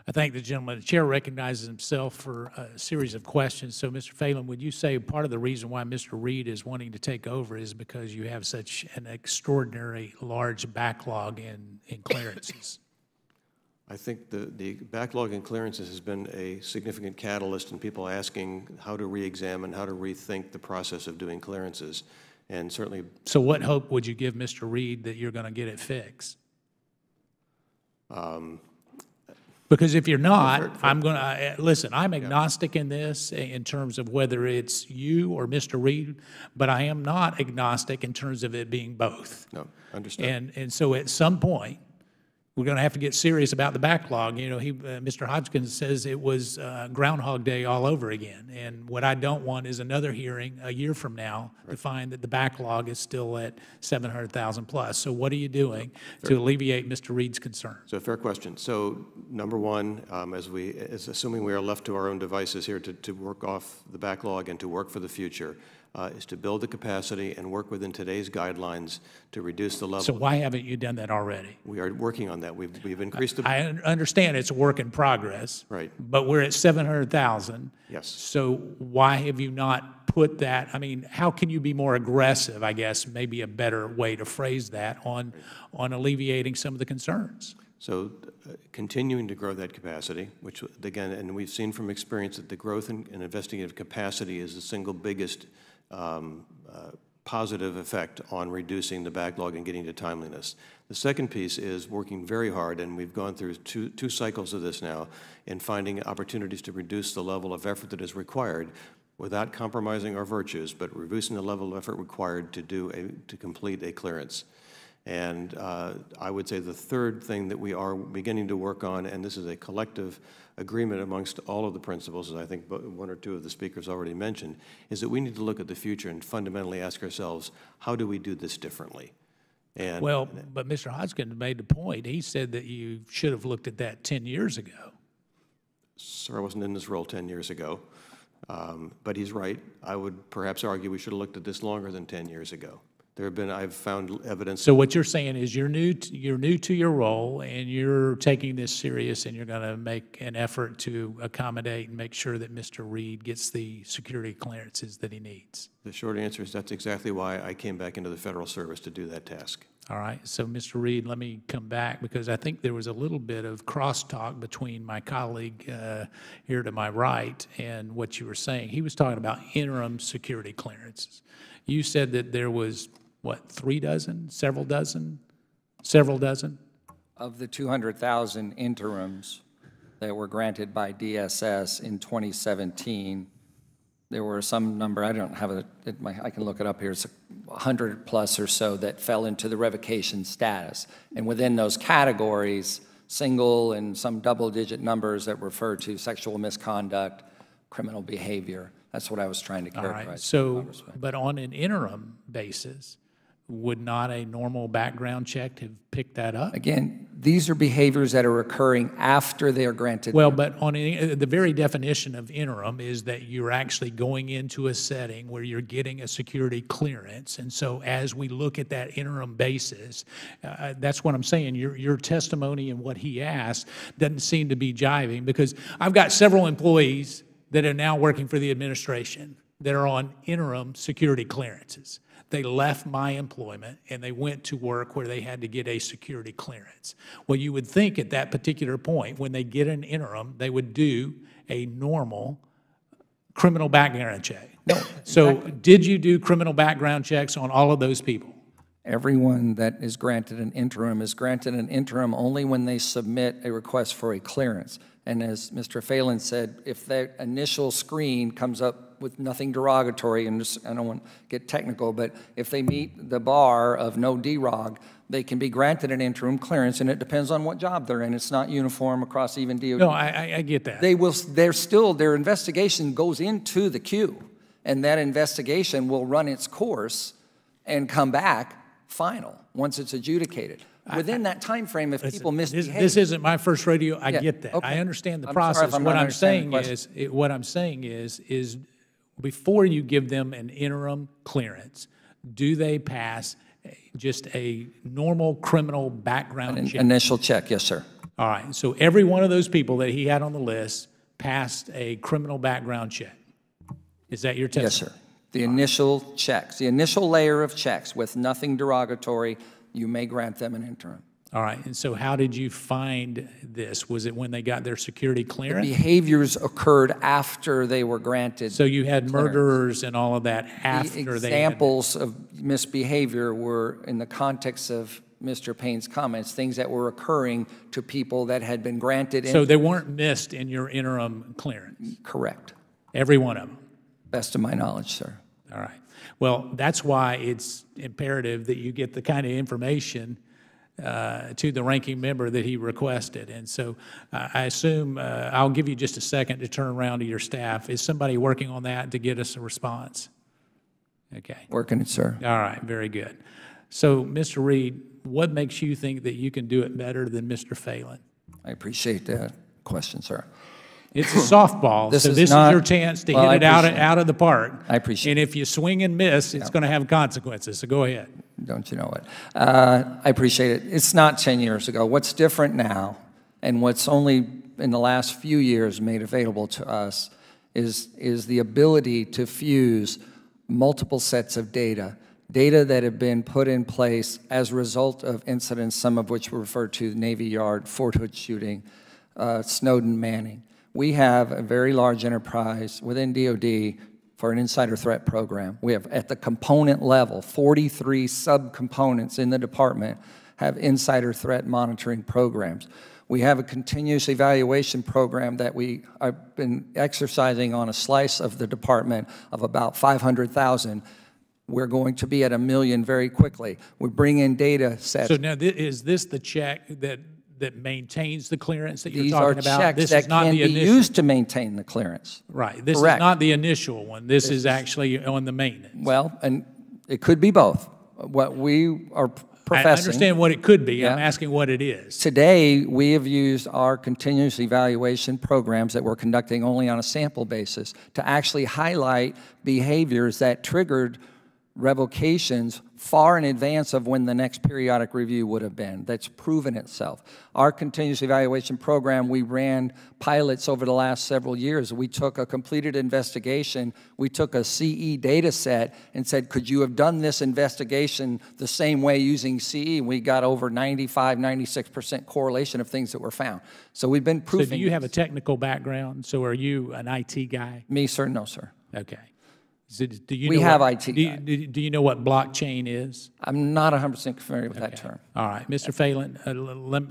I thank the gentleman. The chair recognizes himself for a series of questions. So, Mr. Phelan, would you say part of the reason why Mr. Reid is wanting to take over is because you have such an extraordinary large backlog in clearances? I think the backlog in clearances has been a significant catalyst in people asking how to re-examine, how to rethink the process of doing clearances, and certainly. So what hope would you give Mr. Reid that you're going to get it fixed? Because if you're not, I'm going to, listen, I'm agnostic in this in terms of whether it's you or Mr. Reid, but I am not agnostic in terms of it being both. No, understood. And so at some point, we're going to have to get serious about the backlog. You know, Mr. Hoskins says it was Groundhog Day all over again. And what I don't want is another hearing a year from now to find that the backlog is still at 700,000 plus. So what are you doing to alleviate Mr. Reid's concern? So fair question. So number one, assuming we are left to our own devices here to work off the backlog and to work for the future, is to build the capacity and work within today's guidelines to reduce the level. So why haven't you done that already? We are working on that. We've increased the. I understand it's a work in progress. Right. But we're at 700,000. Yes. So why have you not put that? I mean, how can you be more aggressive, I guess, maybe a better way to phrase that, on alleviating some of the concerns? So continuing to grow that capacity, which again, and we've seen from experience that the growth in investigative capacity is the single biggest positive effect on reducing the backlog and getting to timeliness. The second piece is working very hard, and we've gone through two cycles of this now, in finding opportunities to reduce the level of effort that is required without compromising our virtues, but reducing the level of effort required to complete a clearance. And I would say the third thing that we are beginning to work on, and this is a collective agreement amongst all of the principals, as I think one or two of the speakers already mentioned, is that we need to look at the future and fundamentally ask ourselves, how do we do this differently? And, well, but Mr. Hoskins made the point. He said that you should have looked at that 10 years ago. Sir, I wasn't in this role 10 years ago, but he's right. I would perhaps argue we should have looked at this longer than 10 years ago. I've found evidence. So what you're saying is you're new to your role, and you're taking this serious, and you're going to make an effort to accommodate and make sure that Mr. Reid gets the security clearances that he needs. The short answer is that's exactly why I came back into the federal service, to do that task. All right. So, Mr. Reid, let me come back, because I think there was a little bit of crosstalk between my colleague here to my right and what you were saying. He was talking about interim security clearances. You said that there was, what, 3 dozen, several dozen? Several dozen? Of the 200,000 interims that were granted by DSS in 2017, there were some number, I don't have it, I can look it up here, it's 100 plus or so that fell into the revocation status. And within those categories, single and some double-digit numbers that refer to sexual misconduct, criminal behavior. That's what I was trying to characterize. All right. So, but on an interim basis, would not a normal background check have picked that up? Again, these are behaviors that are occurring after they are granted. Well, but on the very definition of interim is that you're actually going into a setting where you're getting a security clearance. And so as we look at that interim basis, that's what I'm saying. Your testimony and what he asked doesn't seem to be jiving, because I've got several employees that are now working for the administration that are on interim security clearances. They left my employment and they went to work where they had to get a security clearance. Well, you would think at that particular point, when they get an interim, they would do a normal criminal background check. No. So did you do criminal background checks on all of those people? Everyone that is granted an interim is granted an interim only when they submit a request for a clearance. And as Mr. Phelan said, if that initial screen comes up with nothing derogatory, and just, I don't want to get technical, but if they meet the bar of no derog, they can be granted an interim clearance, and it depends on what job they're in. It's not uniform across even DOD. No, I get that. Their investigation goes into the queue, and that investigation will run its course and come back final once it's adjudicated. Within that time frame, if people misbehave. This isn't my first rodeo. I get that. Okay. I understand the I'm process. sorry if I'm not understanding the What I'm saying is before you give them an interim clearance, do they pass just a normal criminal background check? Initial check, yes, sir. All right. So every one of those people that he had on the list passed a criminal background check. Is that your testimony? Yes, sir. The initial checks, the initial layer of checks with nothing derogatory, you may grant them an interim. All right, and so how did you find this? Was it when they got their security clearance? The behaviors occurred after they were granted. So you had murderers and all of that after the they examples of misbehavior were in the context of Mr. Payne's comments, things that were occurring to people that had been granted. So they weren't missed in your interim clearance? Correct. Every one of them? Best of my knowledge, sir. All right. Well, that's why it's imperative that you get the kind of information to the ranking member that he requested. And so I assume I'll give you just a second to turn around to your staff. Is somebody working on that to get us a response? Okay. Working it, sir. All right. Very good. So, Mr. Reid, what makes you think that you can do it better than Mr. Phelan? I appreciate that question, sir. It's a softball, so this is your chance to hit it out of the park. I appreciate it. And if you swing and miss, it's going to have consequences, so go ahead. Don't you know it? I appreciate it. It's not 10 years ago. What's different now, and what's only in the last few years made available to us, is the ability to fuse multiple sets of data that have been put in place as a result of incidents, some of which were referred to, Navy Yard, Fort Hood shooting, Snowden Manning. We have a very large enterprise within DOD for an insider threat program. We have, at the component level, 43 subcomponents in the department have insider threat monitoring programs. We have a continuous evaluation program that we have been exercising on a slice of the department of about 500,000. We're going to be at 1 million very quickly. We bring in data sets. So now, is this the check that maintains the clearance that you're These talking are about? checks This that is not can the be initial. used to maintain the clearance. Right. This Correct. is not the initial one. This is actually on the maintenance. Well, and it could be both. What we are professing. I understand what it could be. Yeah. I'm asking what it is. Today, we have used our continuous evaluation programs that we're conducting only on a sample basis to actually highlight behaviors that triggered revocations far in advance of when the next periodic review would have been. That's proven itself. Our continuous evaluation program, we ran pilots over the last several years. We took a completed investigation, we took a CE data set and said, could you have done this investigation the same way using CE? And we got over 95, 96% correlation of things that were found. So we've been proving. So do you have a technical background? So are you an IT guy? Me, sir? No, sir. Okay. So do you We know have what, IT do you know what blockchain is? I'm not 100% familiar with that term. All right, Mr. Phelan,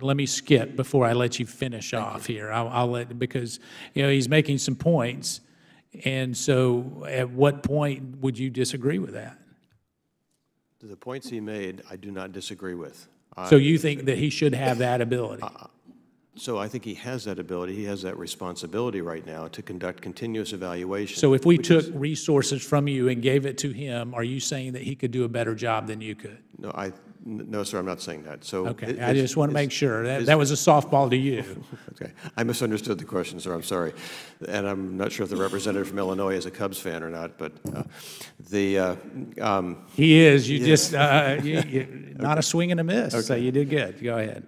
let me skip before I let you finish off here. I'll let, because he's making some points, and so at what point would you disagree with that? The points he made, I do not disagree with. So you think that he should have that ability? So I think he has that ability. He has that responsibility right now to conduct continuous evaluation. So if we took resources from you and gave it to him, are you saying that he could do a better job than you could? No, sir, I'm not saying that. So okay, I just want to make sure. That was a softball to you. Okay, I misunderstood the question, sir. I'm sorry. And I'm not sure if the representative from Illinois is a Cubs fan or not, but he is. You just, not a swing and a miss, okay. So you did good. Go ahead.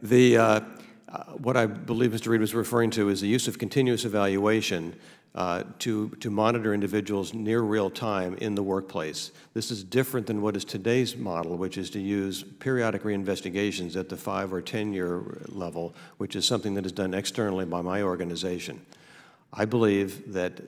What I believe Mr. Reid was referring to is the use of continuous evaluation to monitor individuals near real time in the workplace. This is different than what is today's model, which is to use periodic reinvestigations at the 5 or 10-year level, which is something that is done externally by my organization. I believe that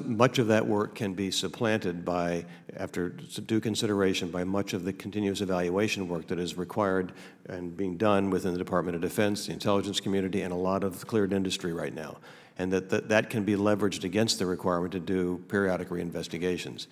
much of that work can be supplanted by, after due consideration, by much of the continuous evaluation work that is required and being done within the Department of Defense, the intelligence community, and a lot of the cleared industry right now. And that can be leveraged against the requirement to do periodic reinvestigations.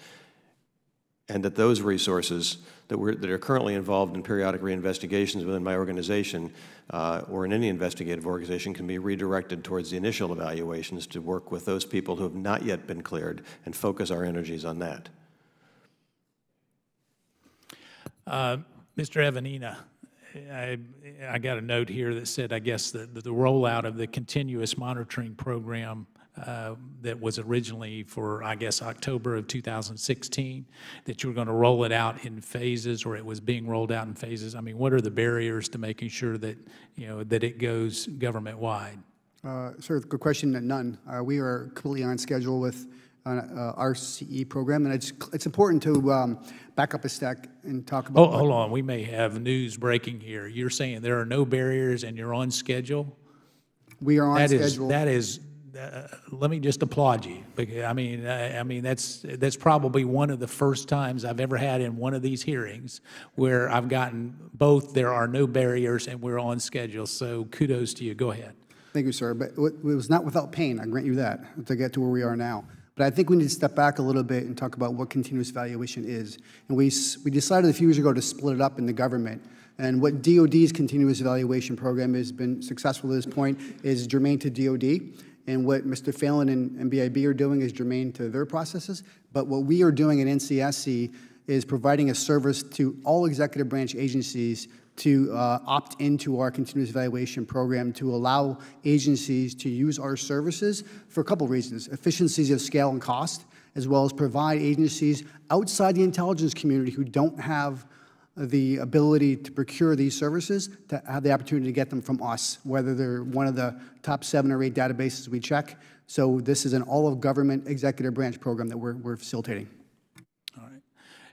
And that those resources that are currently involved in periodic reinvestigations within my organization or in any investigative organization can be redirected towards the initial evaluations to work with those people who have not yet been cleared and focus our energies on that. Mr. Evian Anna, I got a note here that said, I guess, the rollout of the continuous monitoring program that was originally for, I guess, October of 2016, that you were going to roll it out in phases, or it was being rolled out in phases. I mean, what are the barriers to making sure that, that it goes government-wide? Sir, good question. None. We are completely on schedule with our CE program, and it's important to back up a stack and talk about. Hold on. We may have news breaking here. You're saying there are no barriers and you're on schedule? We are on schedule. That is. Let me just applaud you. Because, I mean that's probably one of the first times I've ever had in one of these hearings where I've gotten both there are no barriers and we're on schedule. So kudos to you. Go ahead. Thank you, sir. But it was not without pain, I grant you that, to get to where we are now. But I think we need to step back a little bit and talk about what continuous evaluation is. And we decided a few years ago to split it up in the government. And what DOD's continuous evaluation program has been successful to this point is germane to DOD. And what Mr. Phelan and BIB are doing is germane to their processes. But what we are doing at NCSC is providing a service to all executive branch agencies to opt into our continuous evaluation program to allow agencies to use our services for a couple of reasons: efficiencies of scale and cost, as well as provide agencies outside the intelligence community who don't have the ability to procure these services to have the opportunity to get them from us, whether they're one of the top 7 or 8 databases we check. So this is an all-of-government executive branch program that we're facilitating. All right.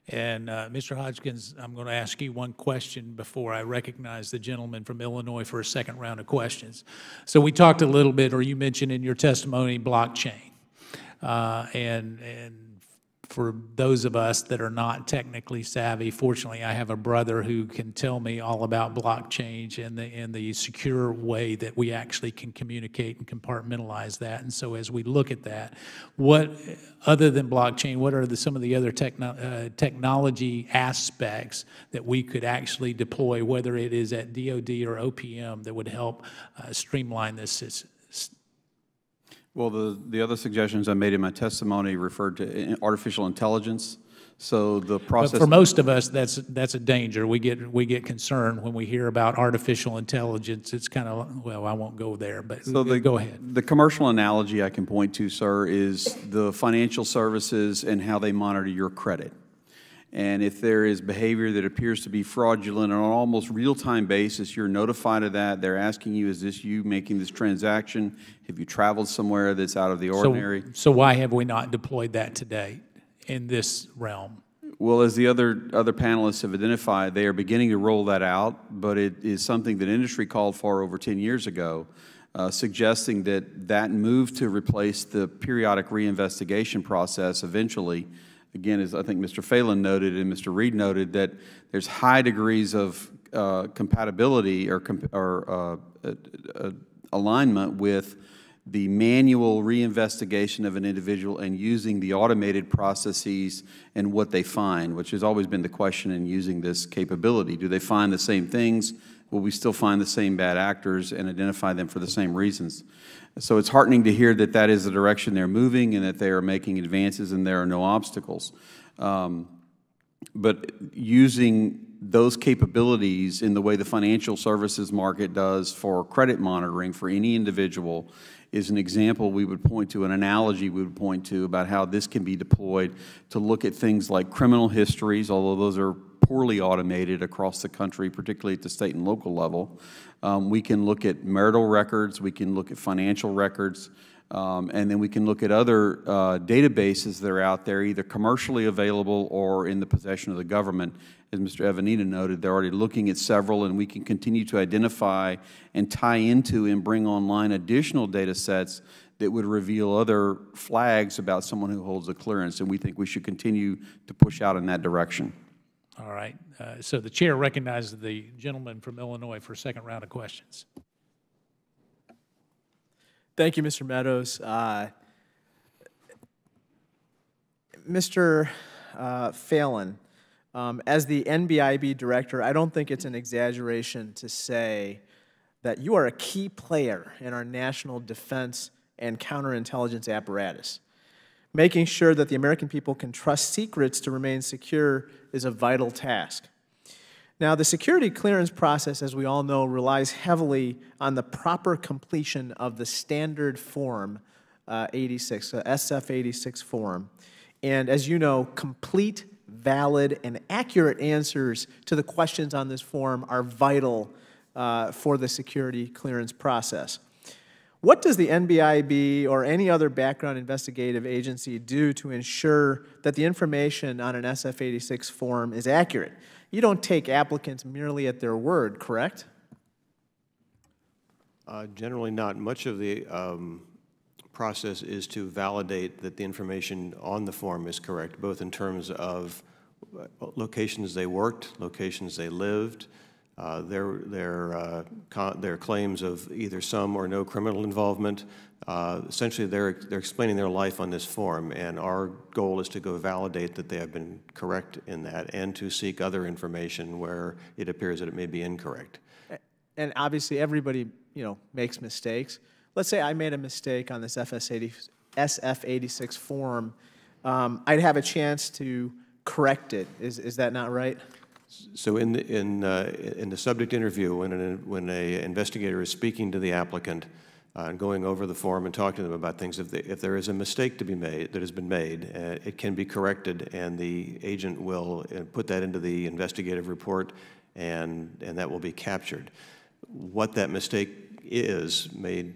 And Mr. Hoskins, I'm going to ask you one question before I recognize the gentleman from Illinois for a second round of questions. So we talked a little bit, or you mentioned in your testimony, blockchain. And for those of us that are not technically savvy, fortunately, I have a brother who can tell me all about blockchain and the secure way that we actually can communicate and compartmentalize that. And so as we look at that, what, other than blockchain, what are some of the other technology aspects that we could actually deploy, whether it is at DOD or OPM, that would help streamline this system? Well, the other suggestions I made in my testimony referred to artificial intelligence. So the process. But for most of us, that's a danger. We get concerned when we hear about artificial intelligence. It's kind of, well, I won't go there, but so go ahead. The commercial analogy I can point to, sir, is the financial services and how they monitor your credit. And if there is behavior that appears to be fraudulent on an almost real-time basis, you're notified of that. They're asking you, is this you making this transaction? Have you traveled somewhere that's out of the ordinary? So why have we not deployed that today in this realm? Well, as the other panelists have identified, they are beginning to roll that out, but it is something that industry called for over 10 years ago, suggesting that move to replace the periodic reinvestigation process eventually. Again, as I think Mr. Phelan noted and Mr. Reid noted, that there's high degrees of compatibility or alignment with the manual reinvestigation of an individual and using the automated processes and what they find, which has always been the question in using this capability. Do they find the same things? Will we still find the same bad actors and identify them for the same reasons? So it's heartening to hear that that is the direction they're moving and that they are making advances and there are no obstacles. But using those capabilities in the way the financial services market does for credit monitoring for any individual is an example we would point to, an analogy we would point to about how this can be deployed to look at things like criminal histories, although those are poorly automated across the country, particularly at the state and local level. We can look at marital records, we can look at financial records, and then we can look at other databases that are out there, either commercially available or in the possession of the government. As Mr. Evian Anna noted, they're already looking at several, and we can continue to identify and tie into and bring online additional data sets that would reveal other flags about someone who holds a clearance, and we think we should continue to push out in that direction. All right. So the chair recognizes the gentleman from Illinois for a second round of questions. Thank you, Mr. Meadows. Mr. Phelan, as the NBIB director, I don't think it's an exaggeration to say that you are a key player in our national defense and counterintelligence apparatus. Making sure that the American people can trust secrets to remain secure is a vital task. Now, the security clearance process, as we all know, relies heavily on the proper completion of the standard form 86, SF-86 form. And as you know, complete, valid, and accurate answers to the questions on this form are vital for the security clearance process. What does the NBIB or any other background investigative agency do to ensure that the information on an SF-86 form is accurate? You don't take applicants merely at their word, correct? Generally not. Much of the process is to validate that the information on the form is correct, both in terms of locations they worked, locations they lived, their claims of either some or no criminal involvement. Essentially, they're explaining their life on this form, and our goal is to go validate that they have been correct in that and to seek other information where it appears that it may be incorrect. And obviously, everybody, makes mistakes. Let's say I made a mistake on this SF-86 form. I'd have a chance to correct it. Is that not right? So in the subject interview, when an investigator is speaking to the applicant and going over the form and talking to them about things, if there is a mistake to be made that has been made, it can be corrected, and the agent will put that into the investigative report, and that will be captured. What that mistake is may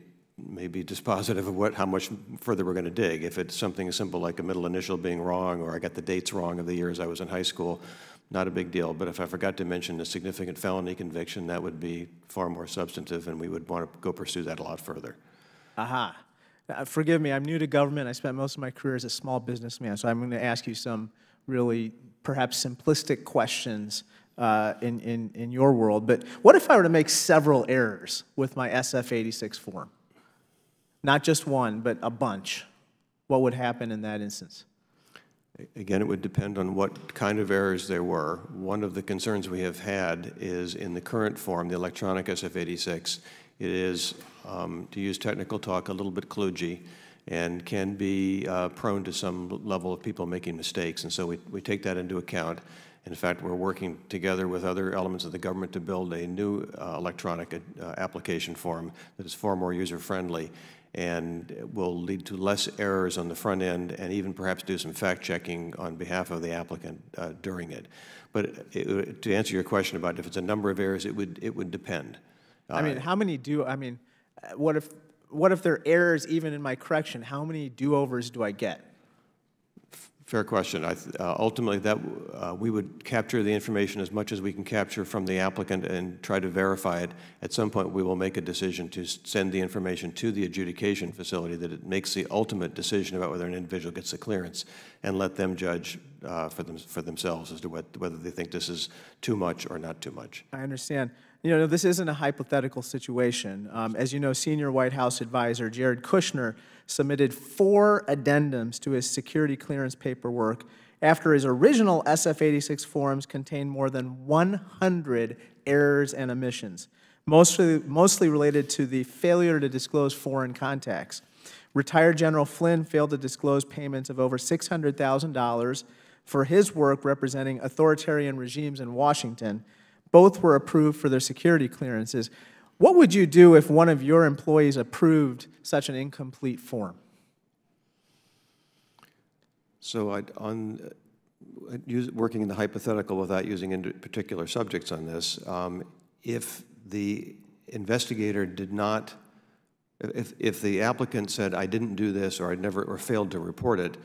be dispositive of how much further we're going to dig. If it's something as simple like a middle initial being wrong, or I got the dates wrong of the years I was in high school, not a big deal. But if I forgot to mention a significant felony conviction, that would be far more substantive, and we would want to go pursue that a lot further. Aha. Forgive me, I'm new to government. I spent most of my career as a small businessman, so I'm going to ask you some really perhaps simplistic questions in your world. But what if I were to make several errors with my SF-86 form? Not just one, but a bunch. What would happen in that instance? Again, it would depend on what kind of errors there were. One of the concerns we have had is in the current form, the electronic SF-86, it is, to use technical talk, a little bit kludgy and can be prone to some level of people making mistakes. And so we take that into account. In fact, we're working together with other elements of the government to build a new electronic application form that is far more user-friendly and will lead to less errors on the front end and even perhaps do some fact-checking on behalf of the applicant during it. But to answer your question about if it's a number of errors, it would depend. I mean, how many what if there are errors even in my correction? How many do-overs do I get? Fair question. Ultimately, we would capture the information as much as we can capture from the applicant and try to verify it. At some point, we will make a decision to send the information to the adjudication facility that it makes the ultimate decision about whether an individual gets the clearance and let them judge for themselves as to whether they think this is too much or not too much. I understand. You know, this isn't a hypothetical situation. As you know, senior White House advisor Jared Kushner submitted 4 addendums to his security clearance paperwork after his original SF-86 forms contained more than 100 errors and omissions, mostly related to the failure to disclose foreign contacts. Retired General Flynn failed to disclose payments of over $600,000 for his work representing authoritarian regimes in Washington. Both were approved for their security clearances. What would you do if one of your employees approved such an incomplete form? So working in the hypothetical without using into particular subjects on this, if the investigator did not, if the applicant said, I didn't do this or failed to report it,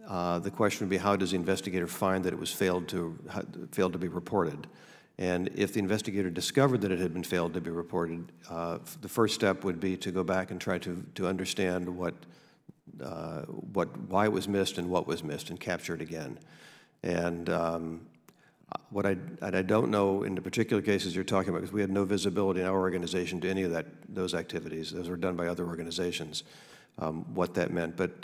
the question would be, how does the investigator find that it was failed to be reported? And if the investigator discovered that it had been failed to be reported, the first step would be to go back and try to understand why it was missed and what was missed and capture it again. And what I don't know in the particular cases you're talking about, because we had no visibility in our organization to any of those activities. Those were done by other organizations, what that meant. But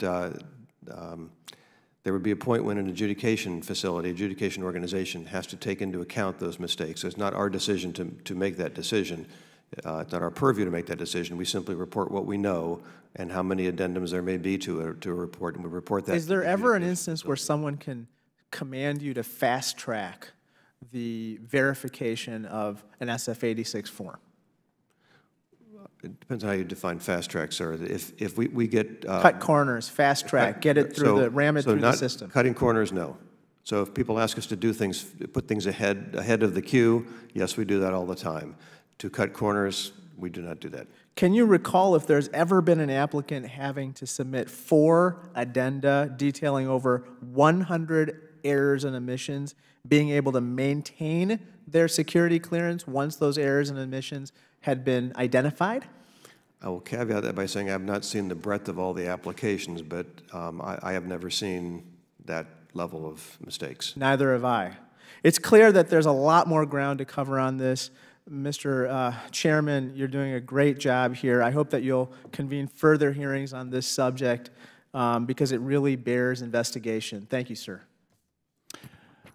there would be a point when an adjudication facility, adjudication organization has to take into account those mistakes. So it's not our decision to make that decision. It's not our purview to make that decision. We simply report what we know and how many addendums there may be to a report, and we report that. Is there ever an instance where someone can command you to fast track the verification of an SF-86 form? It depends on how you define fast track, sir. If we get cut corners, fast track, get it through ram it through the system. Cutting corners, no. So if people ask us to do things, put things ahead of the queue, yes, we do that all the time. To cut corners, we do not do that. Can you recall if there's ever been an applicant having to submit 4 addenda detailing over 100 errors and omissions, being able to maintain their security clearance once those errors and omissions had been identified? I will caveat that by saying I have not seen the breadth of all the applications, but I have never seen that level of mistakes. Neither have I. It's clear that there's a lot more ground to cover on this. Mr. Chairman, you're doing a great job here. I hope that you'll convene further hearings on this subject because it really bears investigation. Thank you, sir.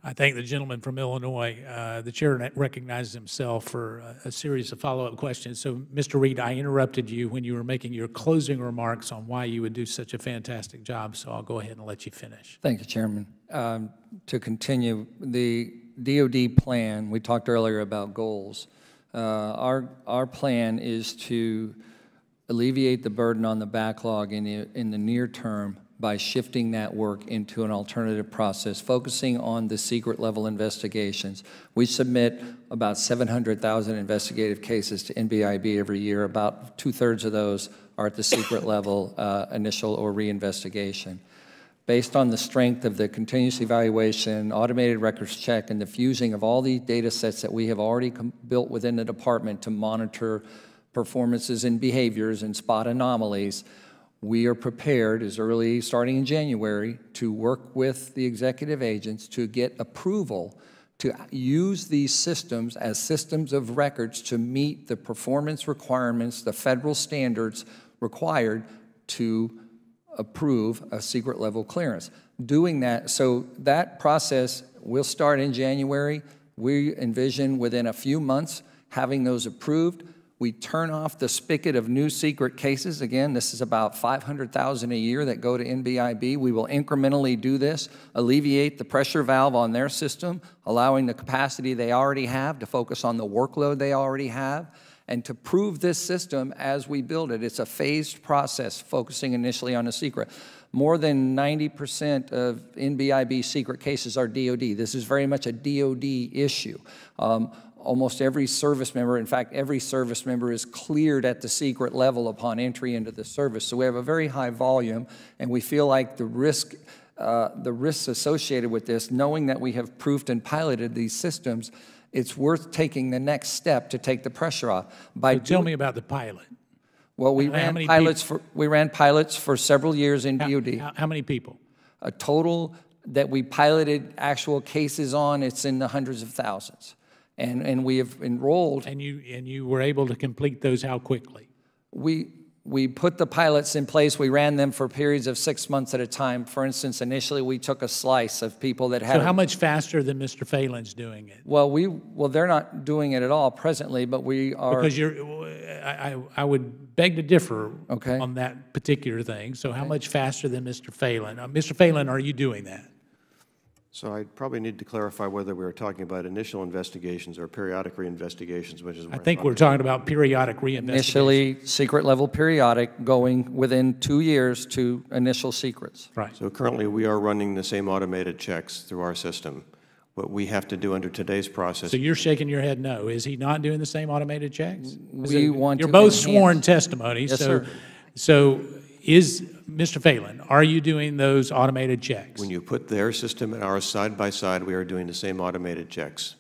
I thank the gentleman from Illinois. The chair recognizes himself for a series of follow-up questions. So, Mr. Reid, I interrupted you when you were making your closing remarks on why you would do such a fantastic job, so I'll go ahead and let you finish. Thank you, Chairman. To continue, the DOD plan, we talked earlier about goals. Our plan is to alleviate the burden on the backlog in the near term by shifting that work into an alternative process, focusing on the secret level investigations. We submit about 700,000 investigative cases to NBIB every year. About 2/3 of those are at the secret level, initial or reinvestigation. Based on the strength of the continuous evaluation, automated records check, and the fusing of all the data sets that we have already built within the department to monitor performances and behaviors and spot anomalies, We are prepared as early, starting in January, to work with the executive agents to get approval to use these systems as systems of records to meet the performance requirements, the federal standards required to approve a secret level clearance. Doing that, so that process will start in January. We envision within a few months having those approved. We turn off the spigot of new secret cases. Again, this is about 500,000 a year that go to NBIB. We will incrementally do this, alleviate the pressure valve on their system, allowing the capacity they already have to focus on the workload they already have, and to prove this system as we build it. It's a phased process, focusing initially on a secret. More than 90% of NBIB secret cases are DOD. This is very much a DOD issue. Almost every service member, in fact, every service member is cleared at the secret level upon entry into the service. So we have a very high volume, and we feel like the risks associated with this, knowing that we have proofed and piloted these systems, it's worth taking the next step to take the pressure off. So tell me about the pilot. Well, we ran pilots for several years in DOD. How many people? A total that we piloted actual cases on, it's in the hundreds of thousands. And we have enrolled. And you were able to complete those how quickly? We put the pilots in place. We ran them for periods of 6 months at a time. For instance, initially we took a slice of people that had. So how much faster than Mr. Phelan's doing it? Well, they're not doing it at all presently, but we are. Because I would beg to differ okay. on that particular thing. So how much faster than Mr. Phelan? Mr. Phelan, are you doing that? So I probably need to clarify whether we were talking about initial investigations or periodic reinvestigations, which is. I think we're talking about periodic reinvestigations. Initially, secret level periodic, going within 2 years to initial secrets. Right. So currently, we are running the same automated checks through our system. What we have to do under today's process. So you're shaking your head no. Is he not doing the same automated checks? You're both sworn testimony. Yes, sir. So is Mr. Phelan, are you doing those automated checks? When you put their system and ours side by side, we are doing the same automated checks.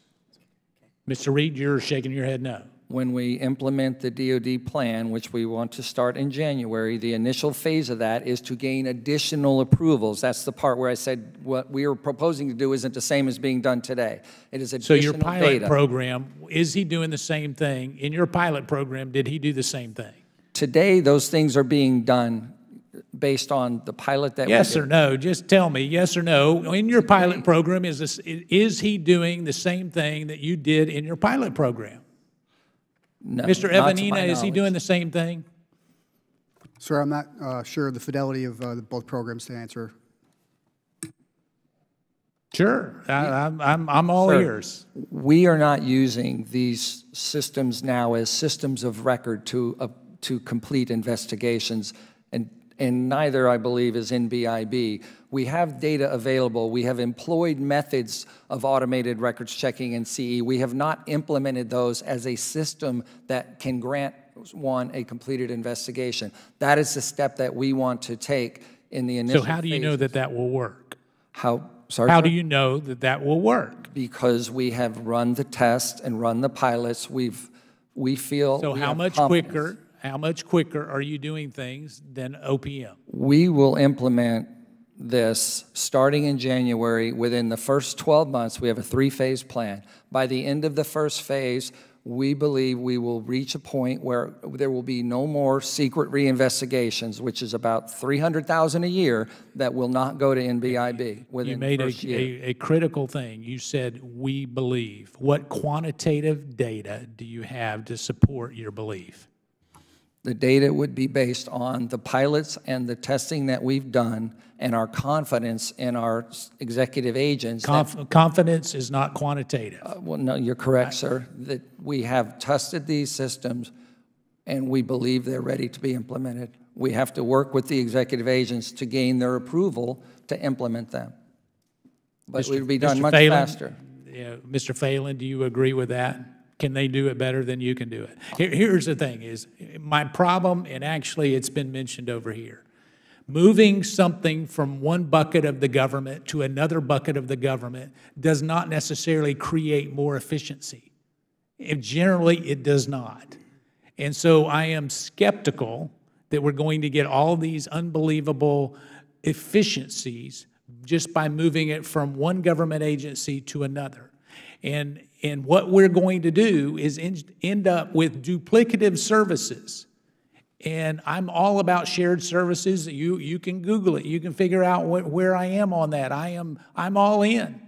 Mr. Reid, you're shaking your head no. When we implement the DOD plan, which we want to start in January, the initial phase of that is to gain additional approvals. That's the part where I said what we are proposing to do isn't the same as being done today. It is additional data. So your pilot data. program, is he doing the same thing? In your pilot program, did he do the same thing? Today, those things are being done based on the pilot that yes or no? Just tell me yes or no. In your pilot program, is he doing the same thing that you did in your pilot program? No, Mr. Evian Anna, is he knowledge. doing the same thing? Sir, I'm not sure of the fidelity of both programs to answer. Sure, I'm all ears. We are not using these systems now as systems of record to complete investigations, and neither, I believe, is NBIB. We have data available. We have employed methods of automated records checking in CE. We have not implemented those as a system that can grant one a completed investigation. That is the step that we want to take in the initial So how do you know that that will work? Sorry, how do you know that that will work? Because we have run the tests and run the pilots. We feel. So how much quicker? How much quicker are you doing things than OPM? We will implement this starting in January. Within the first 12 months, we have a 3-phase plan. By the end of the first phase, we believe we will reach a point where there will be no more secret reinvestigations, which is about 300,000 a year that will not go to NBIB within the first year. You made a critical thing. You said, we believe. What quantitative data do you have to support your belief? The data would be based on the pilots and the testing that we've done and our confidence in our executive agents. Confidence is not quantitative. Well, no, you're correct, sir. That we have tested these systems and we believe they're ready to be implemented. We have to work with the executive agents to gain their approval to implement them. But it would be done much faster. Yeah, Mr. Phelan, do you agree with that? Can they do it better than you can do it? Here's the thing is, my problem, and actually it's been mentioned over here, moving something from one bucket of the government to another bucket of the government does not necessarily create more efficiency. Generally, it does not. And so I am skeptical that we're going to get all these unbelievable efficiencies just by moving it from one government agency to another. And what we're going to do is end up with duplicative services. And I'm all about shared services. You can Google it. You can figure out where I am on that. I'm all in.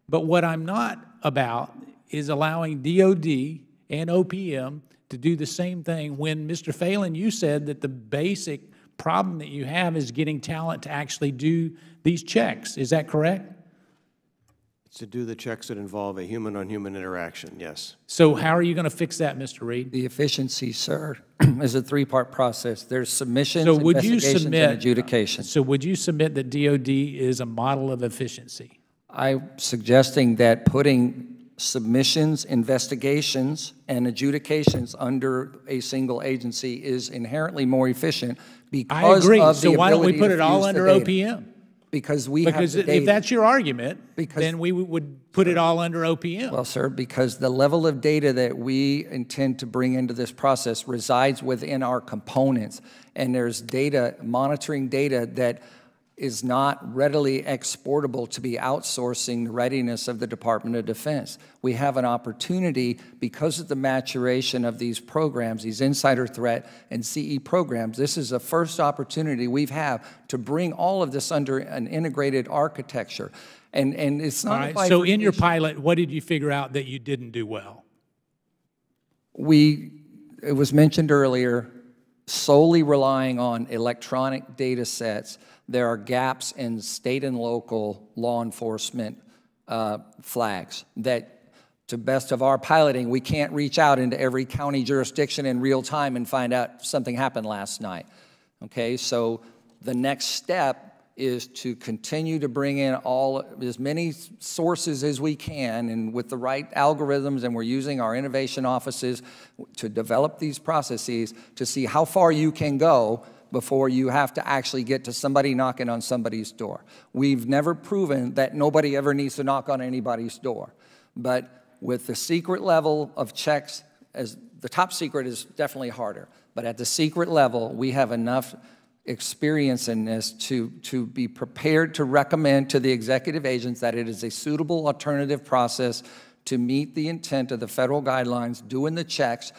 But what I'm not about is allowing DOD and OPM to do the same thing when, Mr. Phelan, you said that the basic problem that you have is getting talent to actually do these checks. Is that correct? To do the checks that involve a human-on-human interaction, yes. So how are you going to fix that, Mr. Reid? The efficiency, sir, is a three-part process. There's submissions, So would you investigations, submit, and adjudication. So would you submit that DOD is a model of efficiency? I'm suggesting that putting submissions, investigations, and adjudications under a single agency is inherently more efficient because I agree. of the So why don't we ability put to it all fuse under the data. OPM? Because we have Because the data. if that's your argument, Because- then we would put it all under OPM. Well, sir, because the level of data that we intend to bring into this process resides within our components, and there's data, monitoring data that is not readily exportable to be outsourcing the readiness of the Department of Defense. We have an opportunity, because of the maturation of these programs, these insider threat and CE programs, this is the first opportunity we've had to bring all of this under an integrated architecture. And it's not All right. So in your pilot, what did you figure out that you didn't do well? It was mentioned earlier, solely relying on electronic data sets, there are gaps in state and local law enforcement flags that, to best of our piloting, we can't reach out into every county jurisdiction in real time and find out something happened last night. Okay, so the next step is to continue to bring in as many sources as we can, and with the right algorithms, and we're using our innovation offices to develop these processes to see how far you can go before you have to actually get to somebody knocking on somebody's door. We've never proven that nobody ever needs to knock on anybody's door. But with the secret level of checks, as the top secret is definitely harder, but at the secret level, we have enough experience in this to be prepared to recommend to the executive agents that it is a suitable alternative process to meet the intent of the federal guidelines, doing the checks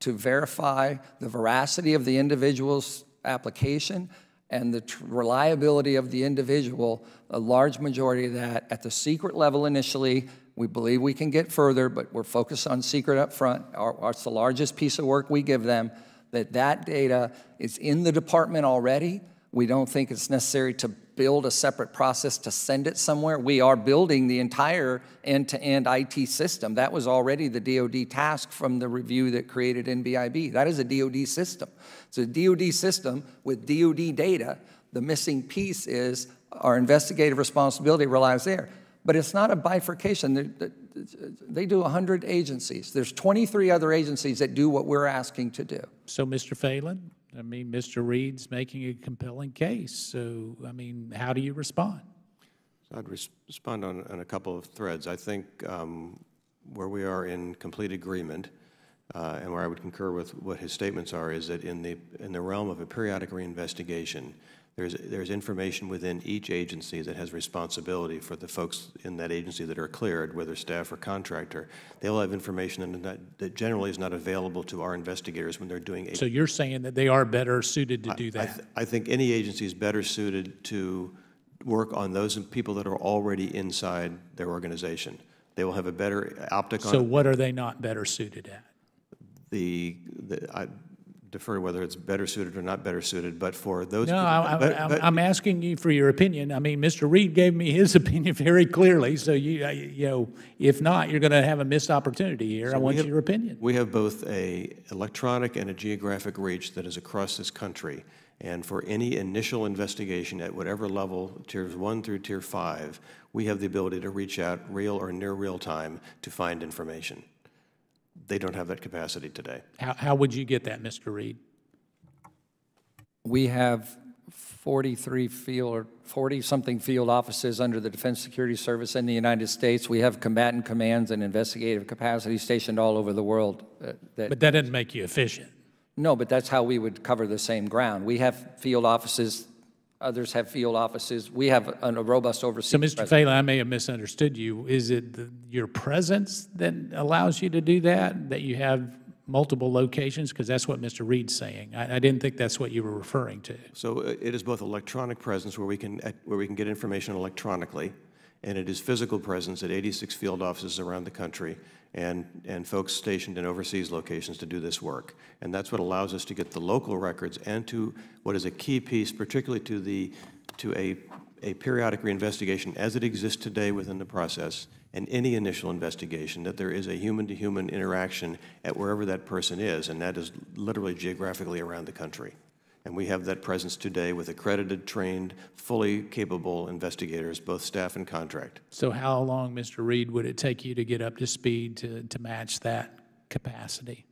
to verify the veracity of the individual's application and the reliability of the individual. A large majority of that at the secret level initially. We believe we can get further, but we're focused on secret up front. It's the largest piece of work we give them. That data is in the department already. We don't think it's necessary to build a separate process to send it somewhere. We are building the entire end-to-end IT system. That was already the DOD task from the review that created NBIB. That is a DOD system. It's a DOD system with DOD data. The missing piece is our investigative responsibility relies there. But it's not a bifurcation. They do 100 agencies. There's 23 other agencies that do what we're asking to do. So, Mr. Phelan, I mean, Mr. Reid's making a compelling case. So, I mean, how do you respond? I'd respond on a couple of threads. I think where we are in complete agreement, and where I would concur with what his statements are, is that in the realm of a periodic reinvestigation, there's information within each agency that has responsibility for the folks in that agency that are cleared, whether staff or contractor. They'll have information that generally is not available to our investigators when they're doing. So you're saying that they are better suited to do that? I think any agency is better suited to work on those people that are already inside their organization. They will have a better optic on. So what are they not better suited at? I defer to whether it's better suited or not better suited, but for those. No, I'm asking you for your opinion. I mean, Mr. Reid gave me his opinion very clearly. So you know, if not, you're going to have a missed opportunity here. So I want your opinion. We have both a electronic and a geographic reach that is across this country, and for any initial investigation at whatever level, tiers 1 through tier 5, we have the ability to reach out real or near real time to find information. They don't have that capacity today. How would you get that, Mr. Reid? We have 43 field or 40-something field offices under the Defense Security Service in the United States. We have combatant commands and investigative capacity stationed all over the world. But that doesn't make you efficient. No, but that's how we would cover the same ground. We have field offices, others have field offices. We have a robust overseas So, Mr. presence. Phelan, I may have misunderstood you. Is it your presence that allows you to do that you have multiple locations? Because that's what Mr. Reid's saying. I didn't think that's what you were referring to. So it is both electronic presence where we can get information electronically, and it is physical presence at 86 field offices around the country and folks stationed in overseas locations to do this work. And that's what allows us to get the local records and to what is a key piece, particularly to a periodic reinvestigation as it exists today within the process, and any initial investigation, that there is a human-to-human interaction at wherever that person is, and that is literally geographically around the country. And we have that presence today with accredited, trained, fully capable investigators, both staff and contract. So how long, Mr. Reid, would it take you to get up to speed to match that capacity?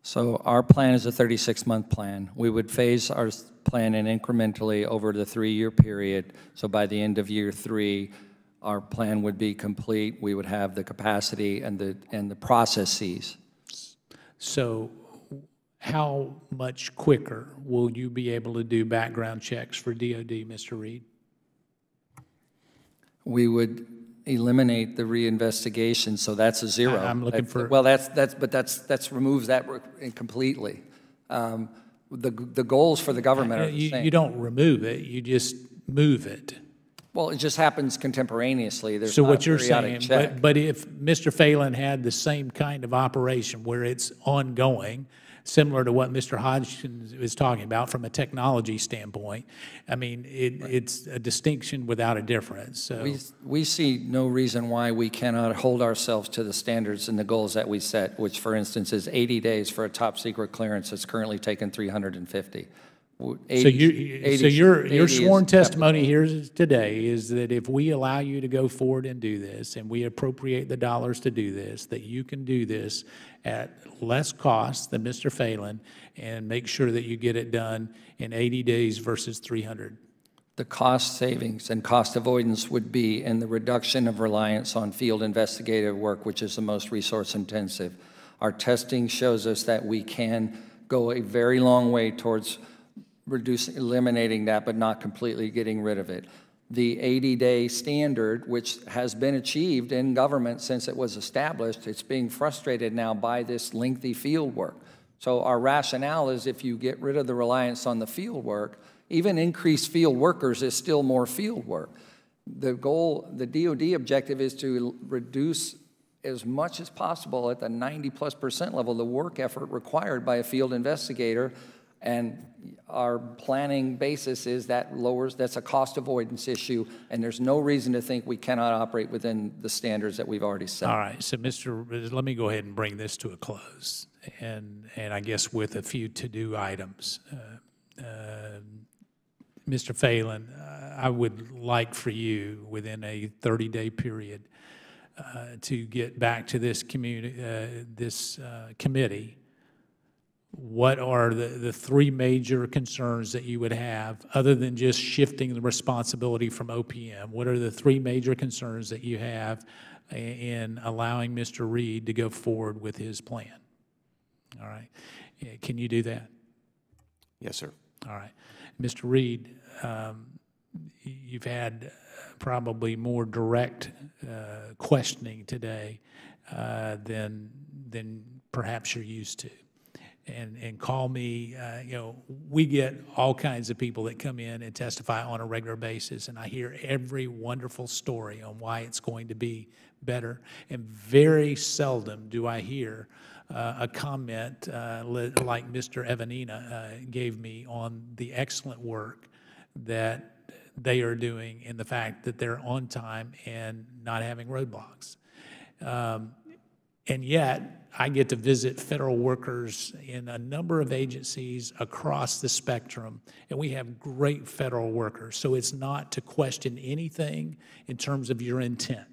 So our plan is a 36-month plan. We would phase our plan in incrementally over the 3-year period. So by the end of year 3, our plan would be complete. We would have the capacity and the processes. So how much quicker will you be able to do background checks for DOD, Mr. Reid? We would eliminate the reinvestigation, so that's a zero. I'm looking for. Well, that's removes that completely. The goals for the government are the same. You don't remove it, you just move it. Well, it just happens contemporaneously. There's So not what a you're periodic saying, check. but if Mr. Phelan had the same kind of operation where it's ongoing, similar to what Mr. Hoskins was talking about from a technology standpoint, I mean, it's a distinction without a difference. So We see no reason why we cannot hold ourselves to the standards and the goals that we set, which, for instance, is 80 days for a top-secret clearance that's currently taken 350. 80, so your 80 sworn is testimony here today is that if we allow you to go forward and do this, and we appropriate the dollars to do this, that you can do this at less cost than Mr. Phelan and make sure that you get it done in 80 days versus 300. The cost savings and cost avoidance would be in the reduction of reliance on field investigative work, which is the most resource intensive. Our testing shows us that we can go a very long way towards eliminating that, but not completely getting rid of it. The 80-day standard, which has been achieved in government since it was established, it's being frustrated now by this lengthy field work. So our rationale is if you get rid of the reliance on the field work, even increased field workers is still more field work. The goal, the DOD objective is to reduce as much as possible at the 90+% level the work effort required by a field investigator. And our planning basis is that that's a cost avoidance issue, and there's no reason to think we cannot operate within the standards that we've already set. All right, so let me go ahead and bring this to a close, and I guess with a few to-do items. Mr. Phelan, I would like for you, within a 30-day period, to get back to this committee. What are the 3 major concerns that you would have, other than just shifting the responsibility from OPM? What are the 3 major concerns that you have in allowing Mr. Reid to go forward with his plan? All right. Can you do that? Yes, sir. All right. Mr. Reid, you've had probably more direct questioning today than perhaps you're used to. And call me, we get all kinds of people that come in and testify on a regular basis, and I hear every wonderful story on why it's going to be better. And very seldom do I hear a comment like Mr. Evian Anna gave me on the excellent work that they are doing in the fact that they're on time and not having roadblocks. And yet, I get to visit federal workers in a number of agencies across the spectrum, and we have great federal workers. So it's not to question anything in terms of your intent.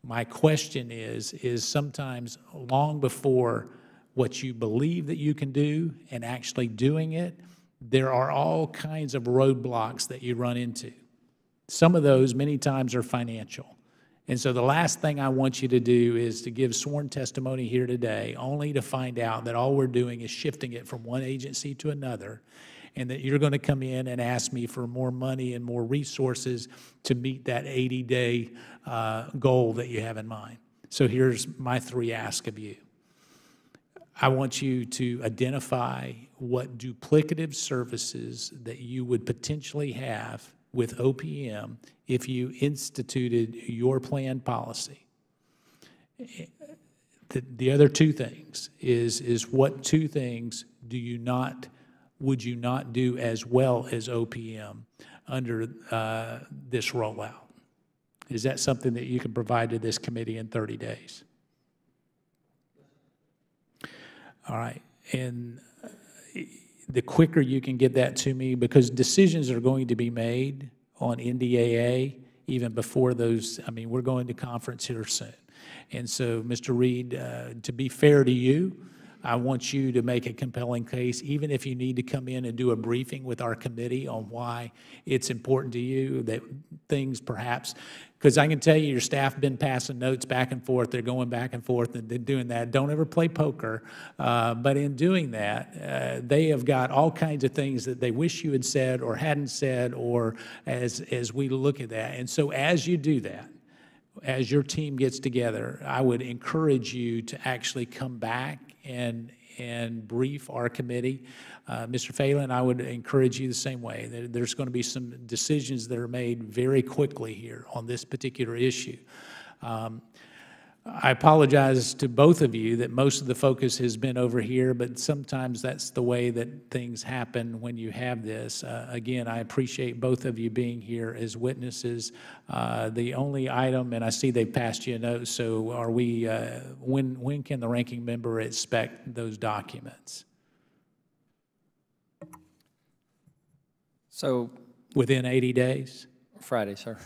My question is sometimes long before what you believe that you can do and actually doing it, there are all kinds of roadblocks that you run into. Some of those many times are financial. And so the last thing I want you to do is to give sworn testimony here today, only to find out that all we're doing is shifting it from one agency to another, and that you're going to come in and ask me for more money and more resources to meet that 80-day goal that you have in mind. So here's my 3 asks of you. I want you to identify what duplicative services that you would potentially have with OPM if you instituted your planned policy. The other 2 things is what 2 things would you not do as well as OPM under this rollout? Is that something that you can provide to this committee in 30 days? All right, and the quicker you can get that to me, because decisions are going to be made on NDAA even before those, I mean, we're going to conference here soon. And so, Mr. Reid, to be fair to you, I want you to make a compelling case, even if you need to come in and do a briefing with our committee on why it's important to you, that things perhaps, because I can tell you your staff been passing notes back and forth, they're going back and forth and they're doing that. Don't ever play poker, but in doing that, they have got all kinds of things that they wish you had said or hadn't said, or as we look at that. And so as you do that, as your team gets together, I would encourage you to actually come back and brief our committee. Mr. Phelan, I would encourage you the same way. There's going to be some decisions that are made very quickly here on this particular issue. I apologize to both of you that most of the focus has been over here, but sometimes that's the way that things happen when you have this. Again, I appreciate both of you being here as witnesses. The only item, and I see they passed you a note, so are we, when can the ranking member expect those documents? So within 80 days? Friday, sir.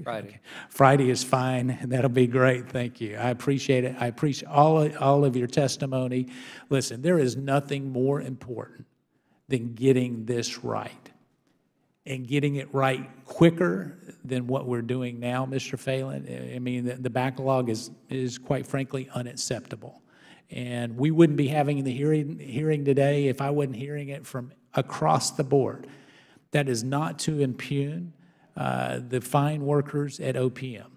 Friday. Okay. Friday is fine, and that'll be great. Thank you. I appreciate it. I appreciate all of your testimony. Listen, there is nothing more important than getting this right, and getting it right quicker than what we're doing now, Mr. Phelan. I mean, the backlog is quite frankly unacceptable. And we wouldn't be having the hearing today if I wasn't hearing it from across the board. That is not to impugn the fine workers at OPM.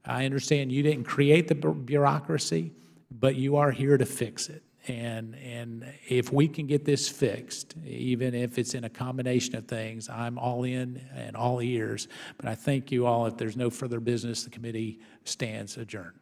I understand you didn't create the bureaucracy, but you are here to fix it. And if we can get this fixed, even if it's in a combination of things, I'm all in and all ears. But I thank you all. If there's no further business, the committee stands adjourned.